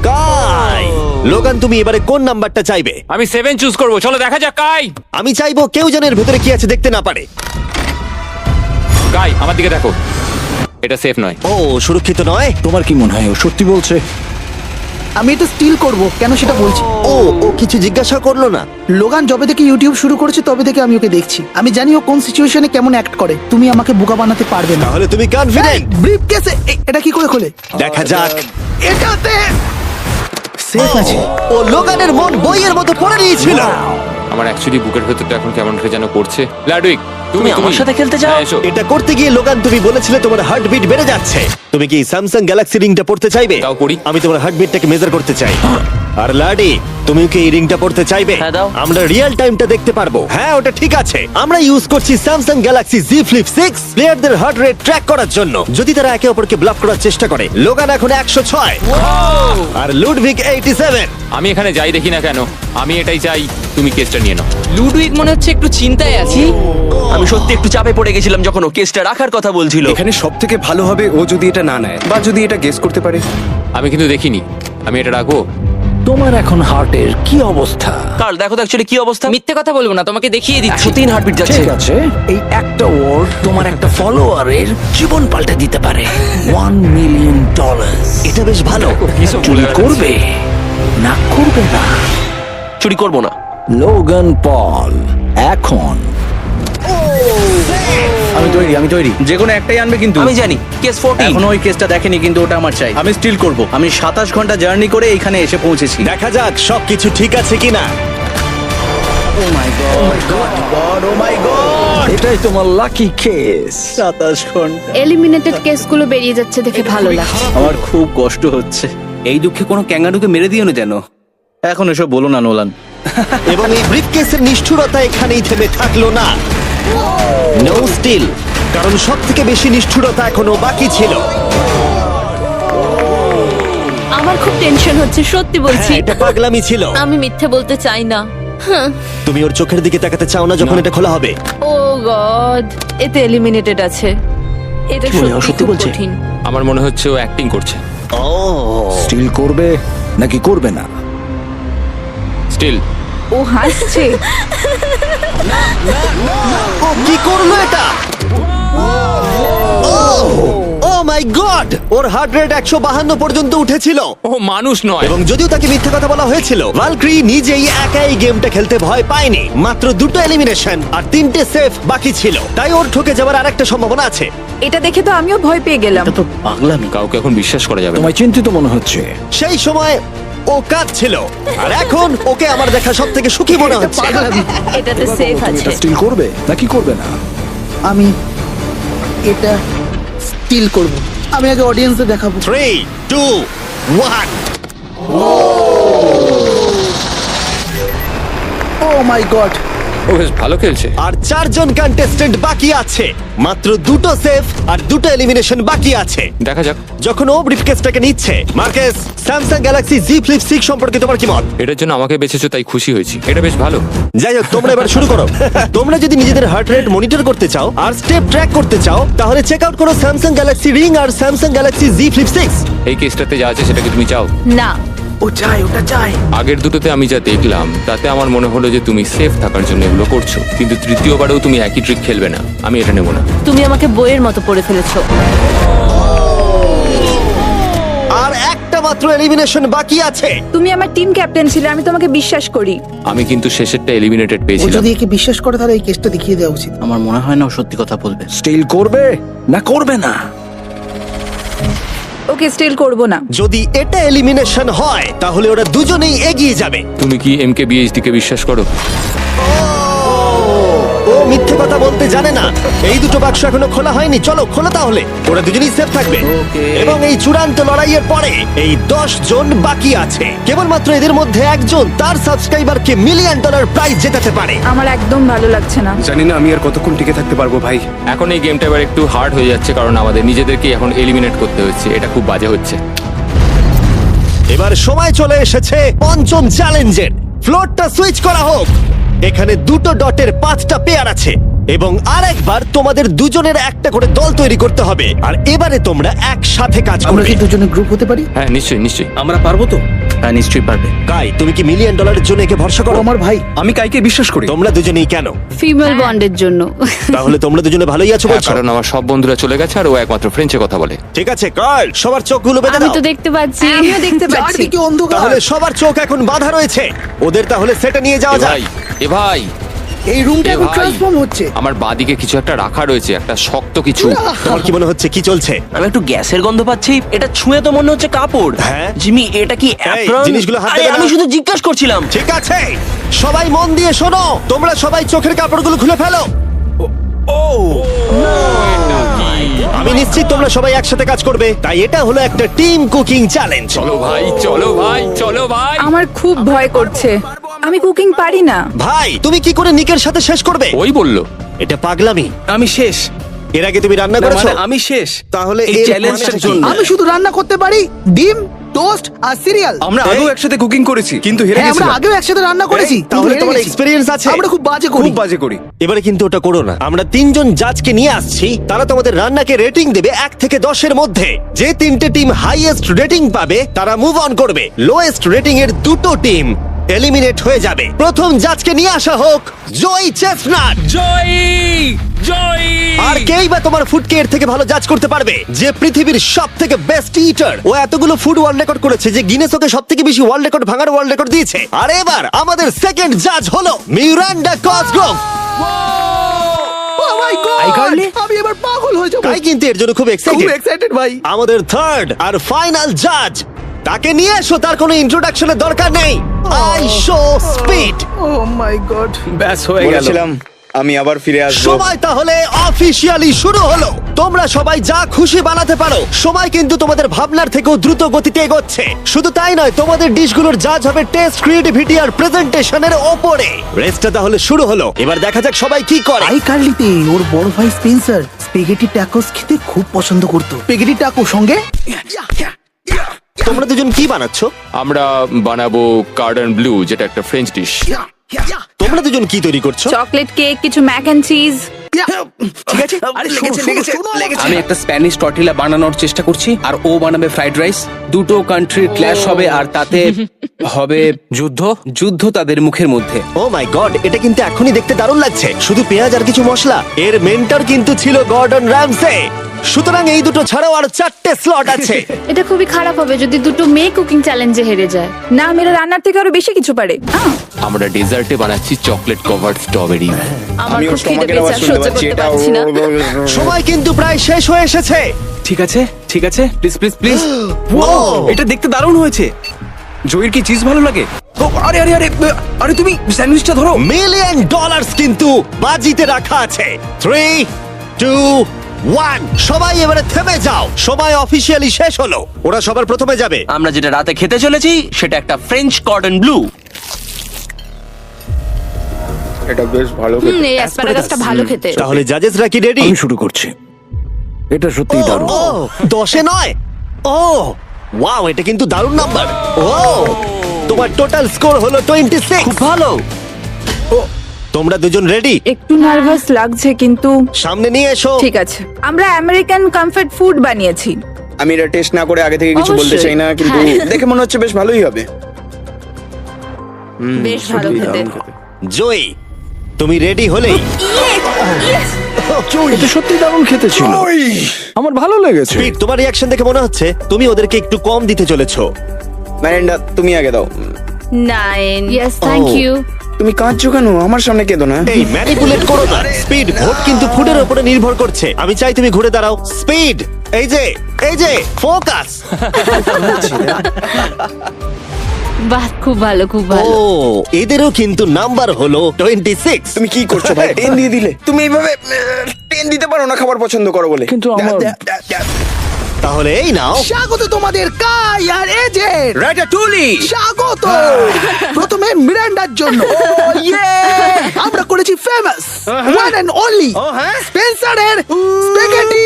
কাই। লোগান, তুমি এবারে কোন নাম্বারটা চাইবে? আমি 7 চুজ করব। চলো দেখা যাক। কাই, আমি চাইবো কেউ যেন এর ভেতরে কি আছে দেখতে না পারে। কাই আমার দিকে দেখো, এটা সেফ নয়। ও, সুরক্ষিত নয়। তোমার কি মনে হয় ও সত্যি বলছে? আমি এটা স্টিল করব, কেন সেটা বলছি। ও ও কিছু জিজ্ঞাসা করলো না। লোগান যবে থেকে ইউটিউব শুরু করেছে তবে থেকে আমি ওকে দেখছি। আমি জানি ও কোন সিচুয়েশনে কেমন অ্যাক্ট করে। তুমি আমাকে বোকা বানাতে পারবে না। তাহলে তুমি কনফিডেন্ট? ব্রিফকেসে এটা কি করে খোলে? দেখা যাক। এটাতে সেফ আছে। ও লোগানের মন বইয়ের মতো পড়ে নিয়েছিল। আমার অ্যাকচুয়ালি বুকের ভেতরটা এখন কেমন করে যেন করছে। লাডুইক, তুমি আমার সাথে খেলতে চাও? হ্যাঁ, এসো। এটা করতে গিয়ে লোগান তুমি বলেছিলে তোমার হার্টবিট বেড়ে যাচ্ছে। তুমি কি স্যামসাং গ্যালাক্সি রিংটা পড়তে চাইবে? দাও পড়ি। আমি তোমার হার্টবিটটাকে মেজার করতে চাই। আর লাডি, তুমি কি এই রিংটা পড়তে চাইবে? হ্যাঁ, দাও। আমরা রিয়েল টাইমটা দেখতে পারবো। হ্যাঁ, ওটা ঠিক আছে। আমরা ইউজ করছি স্যামসাং গ্যালাক্সি Z Flip 6 প্লেয়ারদের হার্ট রেট ট্র্যাক করার জন্য, যদি তারা একে অপরকে ব্লক করার চেষ্টা করে। লোগান এখন 106 আর লুডভিগ 87। আমি এখানে যাই দেখি না কেন, আমি এটাই চাই। তুমি কেসটা নিয়ে নাও। লুডুইক মনে হচ্ছে একটু চিন্তায় আছি। আমি সত্যি একটু চাপে পড়ে গেছিলাম যখন ও কেসটা রাখার কথা বলছিল। এখানে সব থেকে ভালো হবে ও যদি এটা না নেয় বা যদি এটা গেস করতে পারে। আমি কিন্তু দেখিনি। আমি এটা রাখবো। তোমার এখন হার্টের কি অবস্থা? কাল দেখো তো অ্যাকচুয়ালি কি অবস্থা। মিথ্যে কথা বলবো না, তোমাকে দেখিয়ে দিচ্ছি। 103 হার্টবিট যাচ্ছে। ঠিক আছে, এই একটা ওয়ার্ড তোমার একটা ফলোয়ারের জীবন পাল্টে দিতে পারে। $1 মিলিয়ন। এটা বেশ ভালো। কিসব বলে বেড়াচ্ছিস? করবে না করবে না? চুরি করবো না। লোগান পল এখন আমি তৈরি যে কোনো একটাই আনবে কিন্তু। আমি জানি কেস 14। এখনো ওই কেসটা দেখেনি কিন্তু ওটা আমার চাই। আমি স্টিল করব। আমি 27 ঘন্টা জার্নি করে এখানে এসে পৌঁছেছি। দেখা যাক সবকিছু ঠিক আছে কিনা। ও my god, O my god, এটাই তোমার লাকি কেস। 27 ঘন্টা। এলিমিনেটেড কেসগুলো বেরিয়ে যাচ্ছে দেখে ভালো লাগছে। আমার খুব কষ্ট হচ্ছে। এই দুঃখে কোনো ক্যাঙ্গারুকে মেরে দিও না যেন। এখন এসব বলো না নোলান। এবং এই ব্রিফকেসের নিষ্ঠুরতা এখানেই থেমে থাকলো না। নো স্টিল, কারণ সব থেকে বেশি নিষ্ঠুরতা এখনো বাকি ছিল। আমার খুব টেনশন হচ্ছে, সত্যি বলছি। হ্যাঁ, এটা পাগলামি ছিল। আমি মিথ্যে বলতে চাই না। তুমি ওর চোখের দিকে তাকাতে চাও না যখন এটা খোলা হবে? ও গড, এতে এলিমিনেটেড আছে। এটা সত্যি খুব কঠিন। আমার মনে হচ্ছে ও অ্যাক্টিং করছে। ও, স্টিল করবে নাকি করবে না? স্টিল। ও হাসছে। ও কি করলো এটা? ও my god, or heart rate 152 পর্যন্ত উঠেছিল। ও মানুষ নয়। এবং যদিও তাকে মিথ্যে কথা বলা হয়েছিল, ভালক্রি নিজেই একাই গেমটা খেলতে ভয় পায়নি। মাত্র 2টো এলিমিনেশন আর 3টে সেফ বাকি ছিল, তাই ওর ঠকে যাওয়ার আরেকটা সম্ভাবনা আছে। এটা দেখে তো আমিও ভয় পেয়ে গেলাম। এটা তো পাগলামি। কাউকে এখন বিশ্বাস করা যাবে না। তোমায় চিন্তিত মনে হচ্ছে। সেই সময় ও কাঁদছিল, আর এখন ওকে আমার দেখা সব থেকে সুখী মনে হচ্ছে। এটাতে সেফ তুমি আছে। এটা স্টিল করবে নাকি করবে না? আমি এটা স্টিল করব। আমি আগে অডিয়েন্সে দেখাবো। 3, 2, 1। ও মাই গড, ও বেশ ভালো খেলছে। আর 4 জন কন্টেস্টেন্ট বাকি আছে। মাত্র 2টো সেফ আর 2টো এলিমিনেশন বাকি আছে। দেখা যাক। যখন ও ব্রিফকেসটাকে নিচ্ছে, Marques, Samsung Galaxy Z Flip 6 সম্পর্কে তোমার কি মত? এটার জন্য আমাকে বেঁচেছো তাই খুশি হয়েছি। এটা বেশ ভালো। যাই হোক, তোমরা এবার শুরু করো। তোমরা যদি নিজেদের হার্ট রেট মনিটর করতে চাও আর স্টেপ ট্র্যাক করতে চাও, তাহলে চেক আউট করো স্যামসাং গ্যালাক্সি রিং আর স্যামসাং গ্যালাক্সি Z Flip 6। এই কেসটাতে যা আছে সেটাকে তুমি চাও? না, ও চাই, ওটা চাই। আগের দুটোতে আমি যা দেখলাম তাতে আমার মনে হলো যে তুমি সেফ থাকার জন্য এগুলো করছো, কিন্তু তৃতীয়বারেও তুমি একই ট্রিক খেলবে না। আমি এটা নেব না। তুমি আমাকে বইয়ের মতো পড়ে ফেলেছো। আর একটা মাত্র এলিমিনেশন বাকি আছে। তুমি আমার টিম ক্যাপ্টেন ছিলে, আমি তোমাকে বিশ্বাস করি। আমি কিন্তু শেষেরটা এলিমিনেটেড ও পেয়েছিলাম। যদি একে বিশ্বাস করে তাহলে এই কেসটা দেখিয়ে দেওয়া উচিত। আমার মনে হয় না ও সত্যি কথা বলবে। স্টিল করবে না করবে না? ওকে স্টিল করব না। যদি এটা এলিমিনেশন হয় তাহলে ওরা দুজনেই এগিয়ে যাবে। তুমি কি MKBHD কে বিশ্বাস করো? ও মিথ্যে কথা বলতে জানে না। এই দুটো বাক্স এখনো খোলা হয়নি, চলো খোলো তাহলে। ওরা দুজনেই সেফ থাকবে। এবং এই চূড়ান্ত লড়াইয়ের পরে এই 10 জন বাকি আছে। কেবলমাত্র এদের মধ্যে একজন তার সাবস্ক্রাইবারকে $1 মিলিয়ন প্রাইজ জেতাতে পারে। আমার একদম ভালো লাগছে না। জানি না আমি আর কতক্ষণ টিকে থাকতে পারবো ভাই। এখন এই গেমটা এবার একটু হার্ড হয়ে যাচ্ছে কারণ আমাদের নিজেদেরকে এখন এলিমিনেট করতে হচ্ছে। এটা খুব বাজে হচ্ছে। এবার সময় চলে এসেছে পঞ্চম চ্যালেঞ্জের। ফ্লোরটা সুইচ করা হোক। এখানে 2টো ডটের 5টা পেয়ার আছে। এবং আরেকবার তোমাদের দুজনের একটা করে দল তৈরি করতে হবে, আর এবারে তোমরা একসাথে কাজ আমরা করবে। কি দুজনে গ্রুপ হতে পারি? হ্যাঁ নিশ্চয়ই নিশ্চয়ই। আমরা পারবো তো? হ্যাঁ নিশ্চয়ই পারবে। কাই, তুমি কি $1 মিলিয়ন জন্য একে ভরসা ও করো? আমার ভাই। আমি কাইকে বিশ্বাস করি। তোমরা দুজনেই কেন? ফিমেল বন্ডের জন্য। তাহলে তোমরা দুজনে ভালোই আছো হ্যাঁ, বলছো? কারণ আমার সব বন্ধুরা চলে গেছে আর ও একমাত্র ফ্রেঞ্চে কথা বলে। ঠিক আছে কার্ল, সবার চোখগুলো বেঁধে আমি দাও। তো দেখতে পাচ্ছি। আমিও দেখতে পাচ্ছি। চারদিকে অন্ধকার। তাহলে সবার চোখ এখন বাঁধা রয়েছে, ওদের তাহলে সেটা নিয়ে যাওয়া এ যাক। ভাই, এ ভাই, এই রুমটা এ এখন ভাই। ট্রান্সফর্ম হচ্ছে। আমার বাঁদিকে কিছু একটা রাখা রয়েছে, একটা শক্ত কিছু। তোমার কি মনে হচ্ছে কি চলছে? আমি একটু গ্যাসের গন্ধ পাচ্ছি। এটা ছুঁয়ে তো মনে হচ্ছে কাপড়। হ্যাঁ। জিমি, এটা কি apron? জিনিসগুলো হাত আরে, দেবে না। আমি শুধু জিজ্ঞাসা করছিলাম। ঠিক আছে, সবাই মন দিয়ে শোনো, তোমরা সবাই চোখের কাপড়গুলো খুলে ফেলো। আমি নিশ্চিত তোমরা সবাই একসাথে কাজ করবে, তাই এটা হলো একটা টিম কুকিং চ্যালেঞ্জ। চলো ভাই, চলো ভাই, চলো ভাই। আমার খুব ভয় করছে। আমি কুকিং পারি না। ভাই, তুমি কি করে নিকের সাথে শেষ করবে? ওই বললো। এটা পাগলামি। আমি শেষ। এর আগে তুমি রান্না করেছো? মানে আমি শেষ। তাহলে এই এর চ্যালেঞ্জটার মানেটা কি? জন্য। আমি শুধু রান্না করতে পারি ডিম, টোস্ট আর সিরিয়াল। আমরা আগেও একসাথে কুকিং করেছি কিন্তু হেরে হ্যাঁ, আমরা গেছিলাম। আগেও একসাথে রান্না করেছি। এই, তাহলে কিন্তু হেরে তোমার গেছি। এক্সপেরিয়েন্স আছে? আমরা খুব বাজে করি। খুব বাজে করি। এবারে কিন্তু ওটা করো না। আমরা 3 জন জাজকে নিয়ে আসছি, তারা তোমাদের রান্নাকে রেটিং দেবে 1 থেকে 10-এর মধ্যে। যে 3টে টিম হাইয়েস্ট রেটিং পাবে তারা মুভ অন করবে। লোয়েস্ট রেটিং এর 2টো টিম এলিমিনেট হয়ে যাবে। প্রথম জাজকে নিয়ে আসা হোক জয় চেস্টনাট। জয়ী, জয়ী। আর কেই বা তোমার ফুডকে এর থেকে ভালো জাজ করতে পারবে, যে পৃথিবীর সব থেকে বেস্ট ইটার। ও এতগুলো ফুড ওয়ার্ল্ড রেকর্ড করেছে যে গিনেস ওকে সব থেকে বেশি ওয়ার্ল্ড রেকর্ড ভাঙার ওয়ার্ল্ড রেকর্ড দিয়েছে। আর এবার আমাদের সেকেন্ড জাজ হলো Miranda Cosgrove. Oh my God! আমি এবার পাগল হয়ে যাবো। তাই কিন্তু এর জন্য খুব খুব এক্সাইটেড। এক্সাইটেড ভাই। আমাদের থার্ড আর ফাইনাল জাজ, তাকে নিয়ে এসো, তার কোনো ইন্ট্রোডাকশনের দরকার নেই। I show speed. Oh my God. ব্যাস হয়ে গেল। আমি আবার ফিরে আসবো। সময় তাহলে অফিসিয়ালি শুরু হলো। তোমরা সবাই যা খুশি বানাতে পারো। সময় কিন্তু তোমাদের ভাবনার থেকেও দ্রুত গতিতে এগোচ্ছে। শুধু তাই নয়, তোমাদের ডিশগুলোর জাজ হবে টেস্ট, ক্রিয়েটিভিটি আর প্রেজেন্টেশনের ওপরে। রেসটা তাহলে শুরু হলো, এবার দেখা যাক সবাই কি করে। আই কার্লিতে ওর বড় ভাই স্পেন্সার স্পেগেটি ট্যাকোস খেতে খুব পছন্দ করতো। স্পেগেটি ট্যাকো সঙ্গে তোমরা দুজন কি বানাচ্ছো? আমরা বানাবো কার্ডন ব্লু, যেটা একটা ফ্রেঞ্চ ডিশ। তোমরা দুজন কি তৈরি করছো? চকলেট কেক, কিছু ম্যাক এন্ড চিজ। ঠিক আছে। আরে লেগেছে। আমি একটা স্প্যানিশ টর্টিলা বানানোর চেষ্টা করছি আর ও বানাবে ফ্রাইড রাইস। দুটো কান্ট্রির ক্ল্যাশ হবে আর তাতে হবে যুদ্ধ তাদের মুখের মধ্যে। ও মাই গড, এটা কিন্তু এখনই দেখতে দারুণ লাগছে। শুধু পেঁয়াজ আর কিছু মশলা। এর মেন্টর কিন্তু ছিল গর্ডন র্যামসে। সুতরাং এই দুটো ছাড়াও আর 4টে স্লট আছে। এটা খুবই খারাপ হবে যদি দুটো মেয়ে কুকিং চ্যালেঞ্জে হেরে যায়। না, মেয়েরা রান্নার থেকে আরো বেশি কিছু পারে। আমরা ডেজার্টে বানাচ্ছি চকলেট কভার্ড স্ট্রবেরি। আমার খুব খিদে পেয়েছে, আর সহ্য করতে পারছি না। সময় কিন্তু প্রায় শেষ হয়ে এসেছে। ঠিক আছে প্লিজ প্লিজ প্লিজ। এটা দেখতে দারুণ হয়েছে। জয়ের কি চিজ ভালো লাগে? ও, আরে আরে আরে আরে তুমি স্যান্ডউইচটা ধরো। $1 মিলিয়ন কিন্তু বাজিতে রাখা আছে। 3, 2, 1, সবাই এবারে থেমে যাও। সময় অফিসিয়ালি শেষ হলো। ওরা সবার প্রথমে যাবে। আমরা যেটা রাতে খেতে চলেছি সেটা একটা ফ্রেঞ্চ কর্ডন ব্লু। এটা বেশ ভালো এই অ্যাসপারাগাসটা ভালো খেতে। তাহলে জাজেসরা কি রেডি? শুরু করছি। এটা সত্যিই দারুণ। 10-এ নয়। ও ওয়াও, এটা কিন্তু দারুণ নাম্বার। ও, তোমার টোটাল স্কোর হলো 26। খুব ভালো। তোমরা দুজন রেডি? একটু নার্ভাস লাগছে কিন্তু সামনে নিয়ে এসো। ঠিক আছে। আমরা আমেরিকান কমফর্ট ফুড বানিয়েছি। আমি এটা টেস্ট না করে আগে থেকে কিছু বলতে অবশ্যই। চাই না, কিন্তু হ্যাঁ। দেখে মনে হচ্ছে বেশ ভালোই হবে। বেশ ভালো খেতে। জয়ী, তুমি রেডি হলেই এটা সত্যি দারুণ খেতে ছিল। আমার ভালো লেগেছে। স্পিড, তোমার রিঅ্যাকশন দেখে মনে হচ্ছে তুমি ওদেরকে একটু কম দিতে চলেছো। ম্যারেন্ডা, তুমি আগে দাও। 9। Yes, thank Oh. ইউ। তুমি কাঁদছো কেন? আমার সামনে কেঁদো না। এই ম্যানিপুলেট করো না। স্পিড, ভোট কিন্তু ফুডের উপরে নির্ভর করছে। আমি চাই তুমি ঘুরে দাঁড়াও। স্পিড, এই যে ফোকাস। বাহ, খুব ভালো, খুব ও, ভালো। এদেরও কিন্তু নাম্বার হলো 26। তুমি কি করছো ভাই? 10 দিয়ে দিলে। তুমি এইভাবে 10 দিতে পারো না খাবার পছন্দ করো বলে। কিন্তু আমার তাহলে এই নাও। স্বাগত তোমাদের কাই আর এজের। রাটাটুলি। স্বাগত। প্রথমে মিরান্ডার জন্য আমরা করেছি ফেমাস ওয়ান এন্ড অনলি স্পেন্সারের স্পেগেটি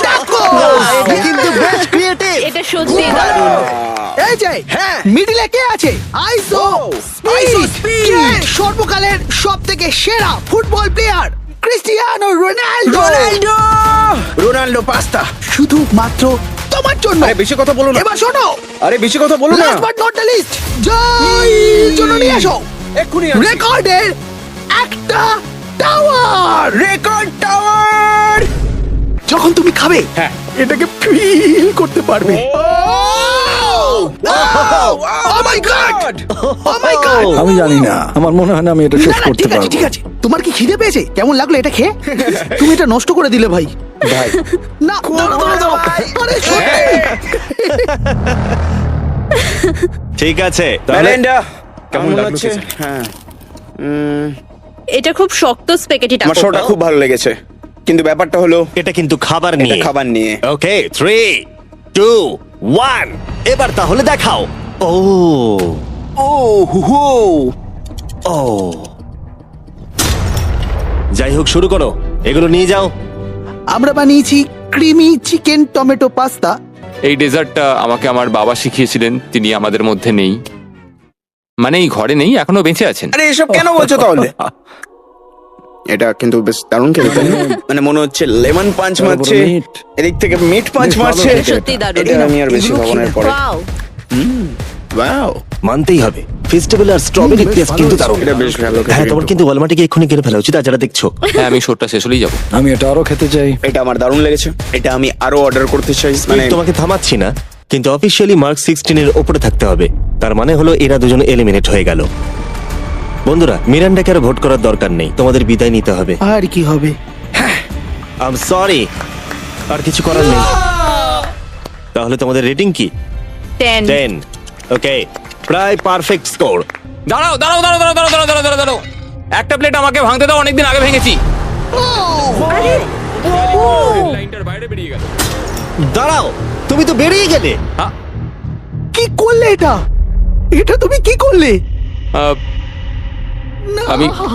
ট্যাকো। এটা কিন্তু বেস্ট ক্রিয়েটিভ। এটা সত্যি দারুণ। এই যে মিডিলে কে আছে? আইসো স্পিড, সর্বকালের সবথেকে সেরা football player. Cristiano Ronaldo Ronaldo pasta. শুধুমাত্র তোমার জন্য। আরে বেশি কথা বলো না। এবার শোনো, আরে বেশি কথা বলো না। Last but not the least, Joy জন্য নিয়ে আসো এক্ষুনি রেকর্ডের একটা টাওয়ার। Record tower. যখন তুমি খাবে হ্যাঁ। এটাকে ফিল করতে পারবে। Oh my God! Oh my God! আমি জানি না, আমার মনে হয় না আমি এটা শেষ না, না, করতে ঠিক আছে, পারবো। ঠিক আছে। তোমার কি খিদে পেয়েছে? কেমন লাগলো এটা খেয়ে? তুমি এটা নষ্ট করে দিলে ভাই। ভাই না, দাঁড়াও। আরে সত্যি। ঠিক আছে তাহলে মেলিন্ডা কেমন কেমন লাগলো লাগছে? খেতে? হ্যাঁ, এটা খুব শক্ত স্পেগেটি আমার শোটা খুব ভালো লেগেছে, কিন্তু ব্যাপারটা হলো এটা কিন্তু খাবার এটা নিয়ে। খাবার নিয়ে। ওকে 3 2 1 এবার তাহলে দেখাও। ও ও হু হু। ও যাই হোক, শুরু করো, এগুলো নিয়ে যাও। আমরা বানিয়েছি ক্রিমি চিকেন টমেটো পাস্তা। এই ডেজার্টটা আমাকে আমার বাবা শিখিয়েছিলেন, তিনি আমাদের মধ্যে নেই, মানে এই ঘরে নেই, এখনো বেঁচে আছেন। আরে এসব কেন বলছো তাহলে? এটা কিন্তু বেশ দারুণ খেতে, তাই না? মানে মনে হচ্ছে লেমন পাঞ্চ বড় বড় মারছে, meat। এদিক থেকে মিট পাঞ্চ বেশ ভালো মারছে। খেতে। সত্যি দারুণ। এটা আমি আর বেশি খাবো না এরপরে। ওয়াও, মানতেই হবে, ফেস্টিভ্যাল আর স্ট্রবেরি বেশ টেস্ট ভালো কিন্তু হয়েছে। দারুণ। এটা বেশ ভালো খেতে হ্যাঁ, তোমার কিন্তু। কিন্তু ওয়ালমার্টে গিয়ে এক্ষুনি কিনে ফেলা উচিত, আর যারা দেখছো। হ্যাঁ, আমি শোটা শেষ হলেই যাবো। আমি এটা আরো খেতে চাই। এটা আমার দারুণ লেগেছে, এটা আমি আরো অর্ডার করতে চাই। মানে তোমাকে থামাচ্ছি না, কিন্তু অফিসিয়ালি মার্ক 16 এর উপরে থাকতে হবে। তার মানে হলো এরা দুজন এলিমিনেট হয়ে গেল। বন্ধুরা, মিরান্ডাকে আর ভোট করার দরকার নেই, তোমাদের বিদায় নিতে হবে। আর কি হবে? আই এম সরি, আর কিছু করার নেই। তাহলে তোমাদের রেটিং কি? 10। ওকে, প্রায় পারফেক্ট স্কোর। দাঁড়াও দাঁড়াও দাঁড়াও দাঁড়াও দাঁড়াও দাঁড়াও দাঁড়াও দাঁড়াও, একটা প্লেট আমাকে ভাঙতে দাও, অনেকদিন আগে ভেঙেছি। লাইনটার বাইরে বেরিয়ে গেল। দাঁড়াও, তুমি তো বেরিয়ে গেলে। কি করলে এটা? এটা তুমি কি করলে? আহ,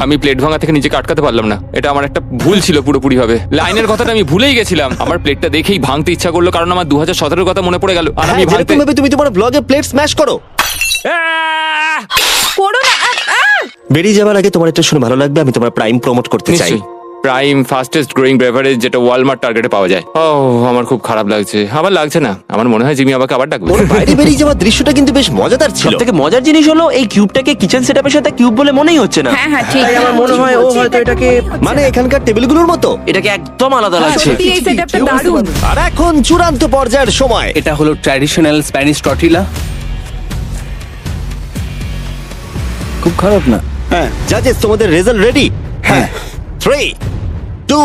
আমি প্লেট ভাঙা থেকে নিজেকে আটকাতে পারলাম না, এটা আমার একটা ভুল ছিল পুরোপুরি ভাবে। লাইনের কথাটা আমি ভুলেই গেছিলাম, আমার প্লেটটা দেখেই ভাঙতে ইচ্ছা করলো, কারণ আমার 2017 কথা মনে পড়ে গেল, আর আমি হ্যাঁ, ভাঙতে যেরকম ভাবে তুমি তোমার ব্লগে প্লেট স্ম্যাশ করো। আহ! করো না। বেরিয়ে যাওয়ার আগে তোমার এটা শুনে ভালো লাগবে, আমি তোমার প্রাইম প্রমোট করতে চাই। নিশ্চয়ই, প্রাইম ফাস্টেস্ট গ্রোয়িং বেভারেজ, যেটা ওয়ালমার্ট টার্গেটে পাওয়া যায়। ও, আমার খুব খারাপ লাগছে। আবার লাগছে না, আমার মনে হয় জিমি আমাকে আবার ডাকবে। ওর বাইরে বেরিয়ে যাওয়ার দৃশ্যটা কিন্তু বেশ মজাদার ছিল। সব থেকে মজার জিনিস হলো এই কিউবটাকে কিচেন সেটআপের সাথে কিউব বলে মনেই হচ্ছে না। হ্যাঁ হ্যাঁ ঠিক। তাই আমার মনে হয় ও হয়তো এটাকে মানে এখানকার টেবিলগুলোর মতো। এটাকে একদম আলাদা লাগছে। সত্যি এই সেটআপটা দারুণ। আর এখন চূড়ান্ত পর্যায়ের সময়। এটা হলো ট্র্যাডিশনাল স্প্যানিশ টর্টিলা। খুব খারাপ না। হ্যাঁ, জাজেস, তোমাদের রেজাল্ট রেডি? হ্যাঁ। 3 2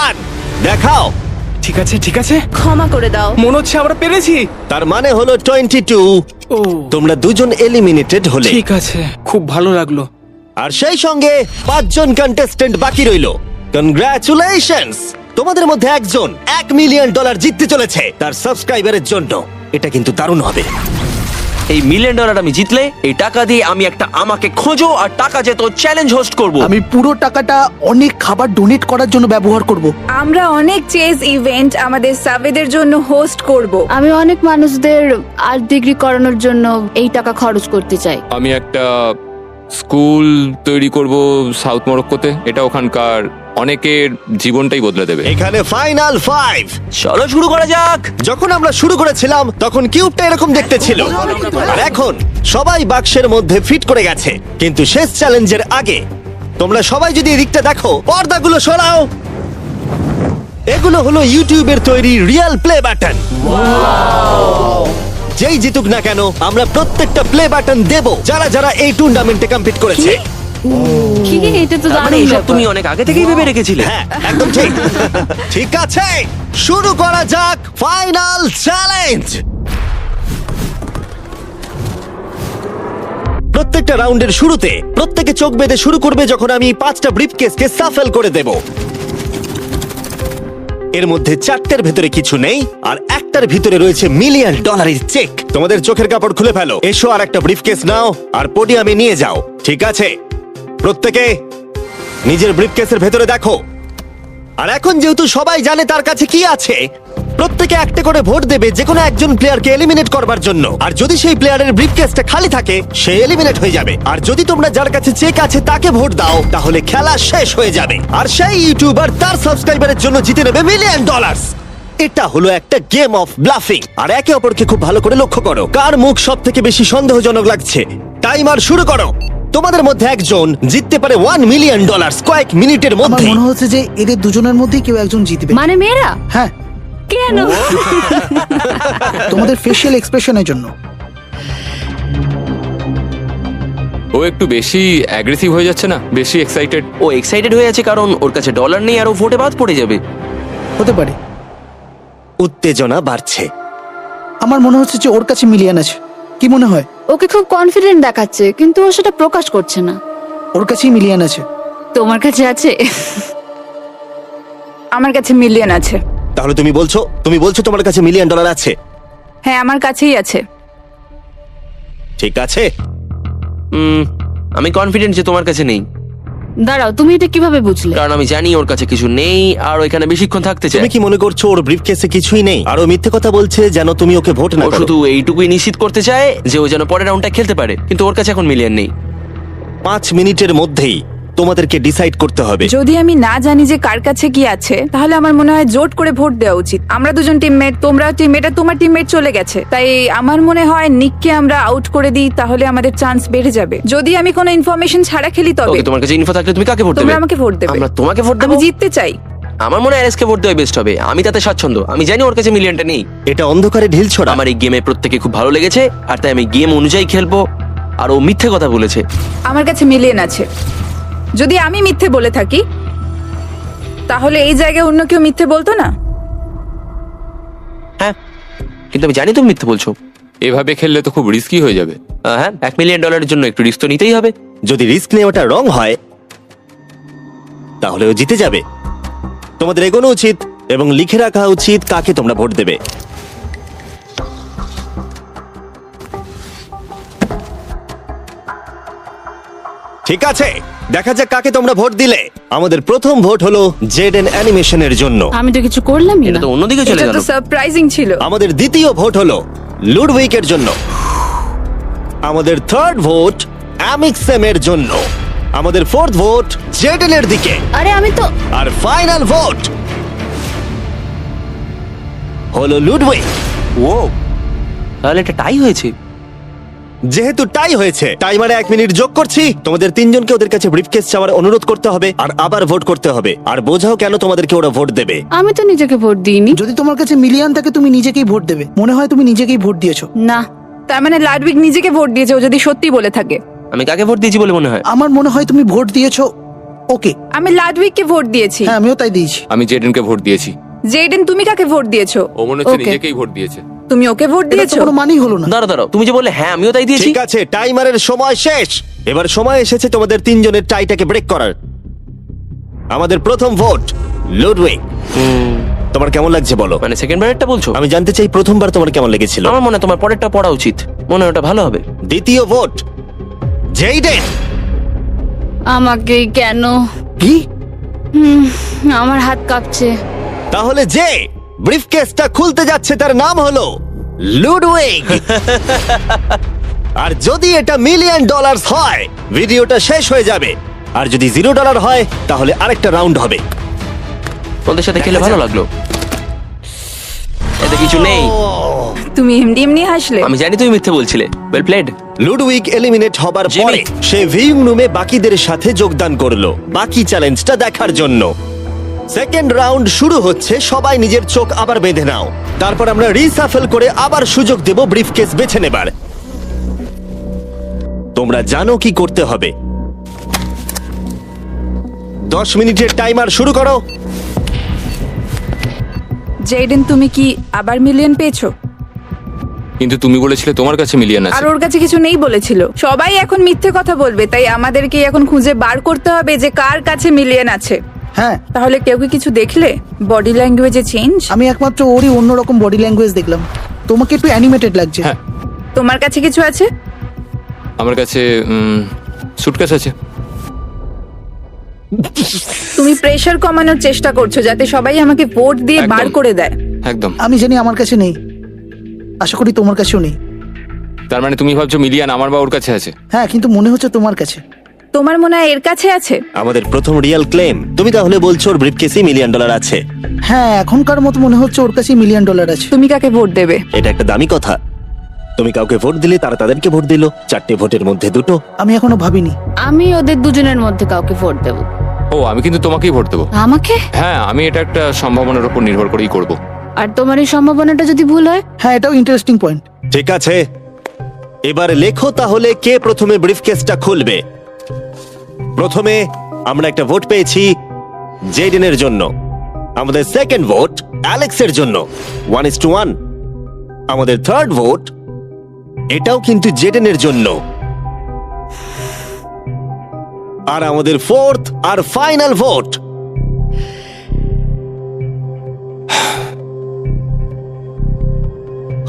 1 দেখাও। ঠিক আছে ঠিক আছে, ক্ষমা করে দাও। মনে হচ্ছে আমরা পেরেছি। তার মানে হলো 22। ও তোমরা দুজন এলিমিনেটেড হলে। ঠিক আছে, খুব ভালো লাগলো। আর সেই সঙ্গে 5 জন কন্টেস্টেন্ট বাকি রইলো। কনগ্রাচুলেশনস, তোমাদের মধ্যে একজন $1 মিলিয়ন জিততে চলেছে তার সাবস্ক্রাইবারের জন্য। এটা কিন্তু দারুণ হবে। এই $1 মিলিয়ন আমি জিতলে এই টাকা দিয়ে আমি একটা আমাকে খোঁজো আর টাকা যেত চ্যালেঞ্জ হোস্ট করব। আমি পুরো টাকাটা অনেক খাবার ডোনেট করার জন্য ব্যবহার করব। আমরা অনেক চেজ ইভেন্ট আমাদের সাবেদের জন্য হোস্ট করব। আমি অনেক মানুষদের আর্ট ডিগ্রি করানোর জন্য এই টাকা খরচ করতে চাই। আমি একটা স্কুল তৈরি করব সাউথ মরক্কোতে, এটা ওখানকার অনেকের জীবনটাই বদলে দেবে। এখানে ফাইনাল 5। চলো শুরু করা যাক। যখন আমরা শুরু করেছিলাম তখন কিউবটা এরকম দেখতে ছিল, আর এখন সবাই বাক্সের মধ্যে ফিট করে গেছে। কিন্তু শেষ চ্যালেঞ্জের আগে তোমরা সবাই যদি এদিকটা দেখো, পর্দাগুলো সরাও। এগুলো হলো ইউটিউবের তৈরি রিয়েল প্লে বাটন। যেই জিতুক না কেন, আমরা প্রত্যেকটা প্লে বাটন দেব যারা যারা এই টুর্নামেন্টে কম্পিট করেছে। কি এটা তো মানে দারুণ এইসব ব্যাপার। তুমি অনেক আগে থেকেই ভেবে রেখেছিলে। হ্যাঁ, একদম ঠিক। ঠিক আছে, শুরু করা যাক ফাইনাল চ্যালেঞ্জ। প্রত্যেকটা রাউন্ডের শুরুতে প্রত্যেকে চোখ বেঁধে শুরু করবে যখন আমি 5টা ব্রিফকেসকে সাফেল করে দেব। এর মধ্যে 4টের ভেতরে কিছু নেই, আর একটার ভিতরে রয়েছে $1 মিলিয়ন চেক। তোমাদের চোখের কাপড় খুলে ফেলো, এসো আর একটা ব্রিফকেস নাও আর পোডিয়ামে নিয়ে যাও। ঠিক আছে, প্রত্যেকে নিজের ব্রিফকেসের ভেতরে দেখো। আর এখন যেহেতু সবাই জানে তার কাছে কি আছে, প্রত্যেকে একটা করে ভোট দেবে যে কোনো একজন প্লেয়ারকে এলিমিনেট করবার জন্য। আর যদি সেই প্লেয়ারের ব্রিফকেসটা খালি থাকে সে এলিমিনেট হয়ে যাবে। আর যদি তোমরা যার কাছে চেক আছে তাকে ভোট দাও তাহলে খেলা শেষ হয়ে যাবে। আর সেই ইউটিউবার তার সাবস্ক্রাইবারের জন্য জিতে নেবে $1 মিলিয়ন। এটা হলো একটা গেম অফ ব্লাফিং। আর একে অপরকে খুব ভালো করে লক্ষ্য করো কার মুখ সব থেকে বেশি সন্দেহজনক লাগছে। টাইমার শুরু করো। তোমাদের মধ্যে একজন জিততে পারে $1 মিলিয়ন কয়েক মিনিটের আমার মধ্যে। মনে হচ্ছে যে এদের দুজনের মধ্যেই কেউ একজন জিতবে। মানে মেয়েরা হ্যাঁ, কেন? তোমাদের ফেশিয়াল এক্সপ্রেশনের জন্য। ও একটু বেশি অ্যাগ্রেসিভ হয়ে যাচ্ছে না, বেশি এক্সাইটেড। ও এক্সাইটেড হয়ে আছে কারণ ওর কাছে ডলার নেই আর ও ভোটে বাদ পড়ে যাবে। হতে পারে। উত্তেজনা বাড়ছে। আমার মনে হচ্ছে যে ওর কাছে মিলিয়ন আছে। কি মনে হয়? ওকে খুব কনফিডেন্ট দেখাচ্ছে কিন্তু ও সেটা প্রকাশ করছে না। ওর কাছেই মিলিয়ন আছে। তোমার কাছে আছে? আমার কাছে মিলিয়ন আছে। তাহলে তুমি বলছো তোমার কাছে $1 মিলিয়ন আছে? হ্যাঁ, আমার কাছেই আছে। ঠিক আছে। আমি কনফিডেন্ট যে তোমার কাছে নেই, দাঁড়াও, তুমি এটা কিভাবে বুঝলে? কারণ আমি জানি ওর কাছে কিছু নেই আর ও এখানে বেশিক্ষণ থাকতে চায়। তুমি কি মনে করছো ওর ব্রিফকেসে কিছুই নেই আর ও মিথ্যে কথা বলছে যেন তুমি ওকে ভোট না ও করো? শুধু এইটুকুই নিশ্চিত করতে চায় যে ও যেন পরের রাউন্ডটা খেলতে পারে, কিন্তু ওর কাছে এখন মিলিয়ন নেই। 5 মিনিটের মধ্যেই তোমাদেরকে ডিসাইড করতে হবে। যদি আমি না জানি যে কার কাছে কি আছে তাহলে আমার মনে হয় জোট করে ভোট দেওয়া উচিত। আমরা দুজন টিমমেট, তোমরা টিমমেট, আর তোমার টিমমেট চলে গেছে, তাই আমার মনে হয় নিককে আমরা আউট করে দিই, তাহলে আমাদের চান্স বেড়ে যাবে। যদি আমি কোনো ইনফরমেশন ছাড়া খেলি তবে। ওকে, তোমার কাছে ইনফো থাকলে তুমি কাকে ভোট দেবে? তোমরা আমাকে ভোট দেবে। আমরা তোমাকে ভোট দেব? আমি জিততে চাই। আমার মনে হয় আরএসকে ভোট দেওয়া বেস্ট হবে। আমি তাতে স্বাচ্ছন্দ্য। আমি জানি ওর কাছে মিলিয়নটা নেই। এটা অন্ধকারে ঢিল ছোড়া। আমার এই গেমে প্রত্যেকে খুব ভালো লেগেছে আর তাই আমি গেম অনুযায়ী খেলবো। আর ও মিথ্যে কথা বলেছে। আমার কাছে মিলিয়ন আছে। যদি আমি মিথ্যে বলে থাকি তাহলে এই জায়গায় অন্য কেউ মিথ্যে বলতো না। হ্যাঁ, কিন্তু আমি জানি তুমি মিথ্যে বলছো। এভাবে খেললে তো খুব রিস্কি হয়ে যাবে। হ্যাঁ, $1 মিলিয়ন জন্য একটু রিস্ক তো নিতেই হবে। যদি রিস্ক নেওয়াটা রং হয় তাহলে ও জিতে যাবে। তোমাদের এগোনো উচিত এবং লিখে রাখা উচিত কাকে তোমরা ভোট দেবে। ঠিক আছে, দেখা যাক কাকে তোমরা ভোট দিলে। আমাদের প্রথম ভোট হলো জেডেন অ্যানিমেশনের জন্য। আমি তো কিছু করলামই এটা না। তো অন্যদিকে চলে এটা গেল। তো সারপ্রাইজিং ছিল। আমাদের দ্বিতীয় ভোট হলো লুডউইকের জন্য। আমাদের থার্ড ভোট অ্যামিক্সেমের জন্য। আমাদের ফোর্থ ভোট জেডেনের দিকে। আরে আমি তো আর ফাইনাল ভোট হলো লুডউইক। ও, তাহলে এটা টাই হয়েছে। যেহেতু টাই হয়েছে টাইমারে 1 মিনিট যোগ করছি। তোমাদের তিনজনকে ওদের কাছে ব্রিফকেস চাওয়ার অনুরোধ করতে হবে আর আবার ভোট করতে হবে। আর বোঝাও কেন তোমাদেরকে ওরা ভোট দেবে। আমি তো নিজেকে ভোট দিইনি। যদি তোমার কাছে মিলিয়ন থাকে তুমি নিজেকেই ভোট দেবে। মনে হয় তুমি নিজেকেই ভোট দিয়েছো। না, তার মানে লাডউইক নিজেকে ভোট দিয়েছে, ও যদি সত্যি বলে থাকে। আমি কাকে ভোট দিয়েছি বলে মনে হয়? আমার মনে হয় তুমি ভোট দিয়েছো ওকে। আমি লাডউইককে ভোট দিয়েছি। হ্যাঁ, আমিও তাই দিয়েছি। আমি জেডেনকে ভোট দিয়েছি। জেডেন, তুমি কাকে ভোট দিয়েছো? ও মনে হচ্ছে ওকে। নিজেকেই ভোট দিয়েছে। তুমি ওকে ভোট এটা তো দিয়েছো? কোনো মানেই হলো না। দাঁড়াও, তুমি যে বললে হ্যাঁ আমিও তাই দিয়েছি। ঠিক আছে, টাইমারের সময় শেষ। এবার সময় এসেছে তোমাদের তিনজনের টাইটাকে ব্রেক করার। আমাদের প্রথম ভোট লুডউইক। তোমার কেমন লাগছে বলো? মানে সেকেন্ড বারেরটা বলছো? আমি জানতে চাই প্রথমবার তোমার কেমন লেগেছিল। আমার মনে হয় তোমার পরেরটা পড়া উচিত। মনে হয় ওটা ভালো হবে। দ্বিতীয় ভোট জেইডেন। আমাকেই কেন? কি? আমার হাত কাঁপছে। তাহলে যে ব্রিফকেসটা খুলতে যাচ্ছে তার নাম হলো লুডউইক। আর যদি এটা $1 মিলিয়ন হয় ভিডিওটা শেষ হয়ে যাবে। আর যদি $0 হয় তাহলে আরেকটা রাউন্ড হবে। তোমাদের সাথে খেলে ভালো লাগলো। এতে কিছু নেই। তুমি এমনি এমনি হাসলে। আমি জানি তুমি মিথ্যে বলছিলে। Well played. লুডউইক এলিমিনেট হবার জিমি। পরে সে ভিউইং রুমে বাকিদের সাথে যোগদান করলো বাকি চ্যালেঞ্জটা দেখার জন্য। সেকেন্ড রাউন্ড শুরু হচ্ছে। সবাই নিজের চোখ আবার বেঁধে নাও। তারপর আমরা রিসাফেল করে আবার সুযোগ দেব ব্রিফকেস বেছে নেবার। তোমরা জানো কি করতে হবে। 10 মিনিটের টাইমার শুরু করো। জেডেন, তুমি কি আবার মিলিয়ন পেয়েছো? কিন্তু তুমি বলেছিলে তোমার কাছে মিলিয়ন আর আছে। ওর কাছে কিছু নেই বলেছিল। সবাই এখন মিথ্যে কথা বলবে, তাই আমাদেরকে এখন খুঁজে বার করতে হবে যে কার কাছে মিলিয়ন আছে। হ্যাঁ, তাহলে কেউ কি কিছু দেখলে? বডি ল্যাঙ্গুয়েজে চেঞ্জ? আমি একমাত্র ওরই অন্যরকম বডি ল্যাঙ্গুয়েজ দেখলাম। তোমাকে একটু অ্যানিমেটেড লাগছে। হ্যাঁ। তোমার কাছে কিছু আছে? আমার কাছে সুটকেস আছে। তুমি প্রেশার কমানোর চেষ্টা করছো যাতে সবাই আমাকে ভোট দিয়ে বার একদম। করে দেয়। একদম। আমি জানি আমার কাছে নেই, আশা করি তোমার কাছেও নেই। তার মানে তুমি ভাবছো মিলিয়ন আমার বা ওর কাছে আছে? হ্যাঁ, কিন্তু মনে হচ্ছে তোমার কাছে। তোমার মনে হয় এর কাছে আছে? আমাদের প্রথম রিয়েল ক্লেম। তুমি তাহলে বলছো ওর ব্রিফকেসে $1 মিলিয়ন আছে? হ্যাঁ, এখনকার মতো মনে হচ্ছে ওর কাছে $1 মিলিয়ন আছে। তুমি কাকে ভোট দেবে? এটা একটা দামি কথা। তুমি কাউকে ভোট দিলে তারা তাদেরকে ভোট দিল, 4টে ভোটের মধ্যে 2টো। আমি এখনো ভাবিনি। আমি ওদের দুজনের মধ্যে কাউকে ভোট দেবো। ও, আমি কিন্তু তোমাকেই ভোট দেবো। আমাকে? হ্যাঁ, আমি এটা একটা সম্ভাবনার উপর নির্ভর করেই করব। আর তোমার এই সম্ভাবনাটা যদি ভুল হয়? হ্যাঁ, এটাও ইন্টারেস্টিং পয়েন্ট। ঠিক আছে, এবার লেখো তাহলে কে প্রথমে ব্রিফকেসটা খুলবে। প্রথমে আমরা একটা ভোট পেয়েছি জেডেনের জন্য। আমাদের সেকেন্ড ভোট অ্যালেক্সের জন্য, 1:1। আমাদের থার্ড ভোট এটাও কিন্তু জেডেনের জন্য। আর আমাদের ফোর্থ আর ফাইনাল ভোট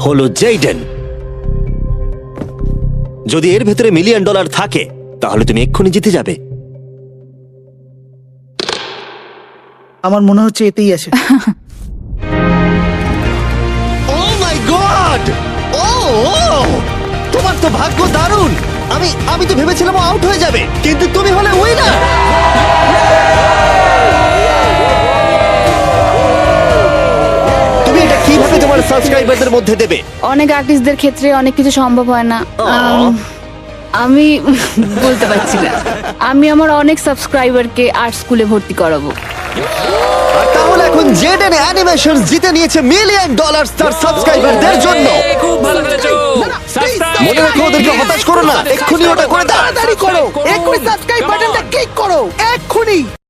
হলো জেডেন। যদি এর ভেতরে $1 মিলিয়ন থাকে তাহলে তুমি এক্ষুনি জিতে যাবে। আমার মনে হচ্ছে এতেই আছে। ও মাই গড! ও তোমার তো ভাগ্য দারুণ। আমি তো ভেবেছিলাম আউট হয়ে যাবে, কিন্তু তুমি হলে উইনার। তুমি এটা কিভাবে তোমার সাবস্ক্রাইবারদের মধ্যে দেবে? অনেক আর্টিস্টদের ক্ষেত্রে অনেক কিছু সম্ভব হয় না। আমি বলতে পারছি না। আমি আমার অনেক সাবস্ক্রাইবারকে আর্ট স্কুলে ভর্তি করাবো। আর তাহলে এখন জেডেন অ্যানিমেশনস জিতে নিয়েছে $1 মিলিয়ন তার সাবস্ক্রাইবারদের জন্য। খুব ভালো খেলেছো। মনে রাখো, ওদেরকে হতাশ করো না, এক্ষুনি ওটা করে দাও। তাড়াতাড়ি করো, এক্ষুনি সাবস্ক্রাইব বাটনটা ক্লিক করো, এক্ষুনি।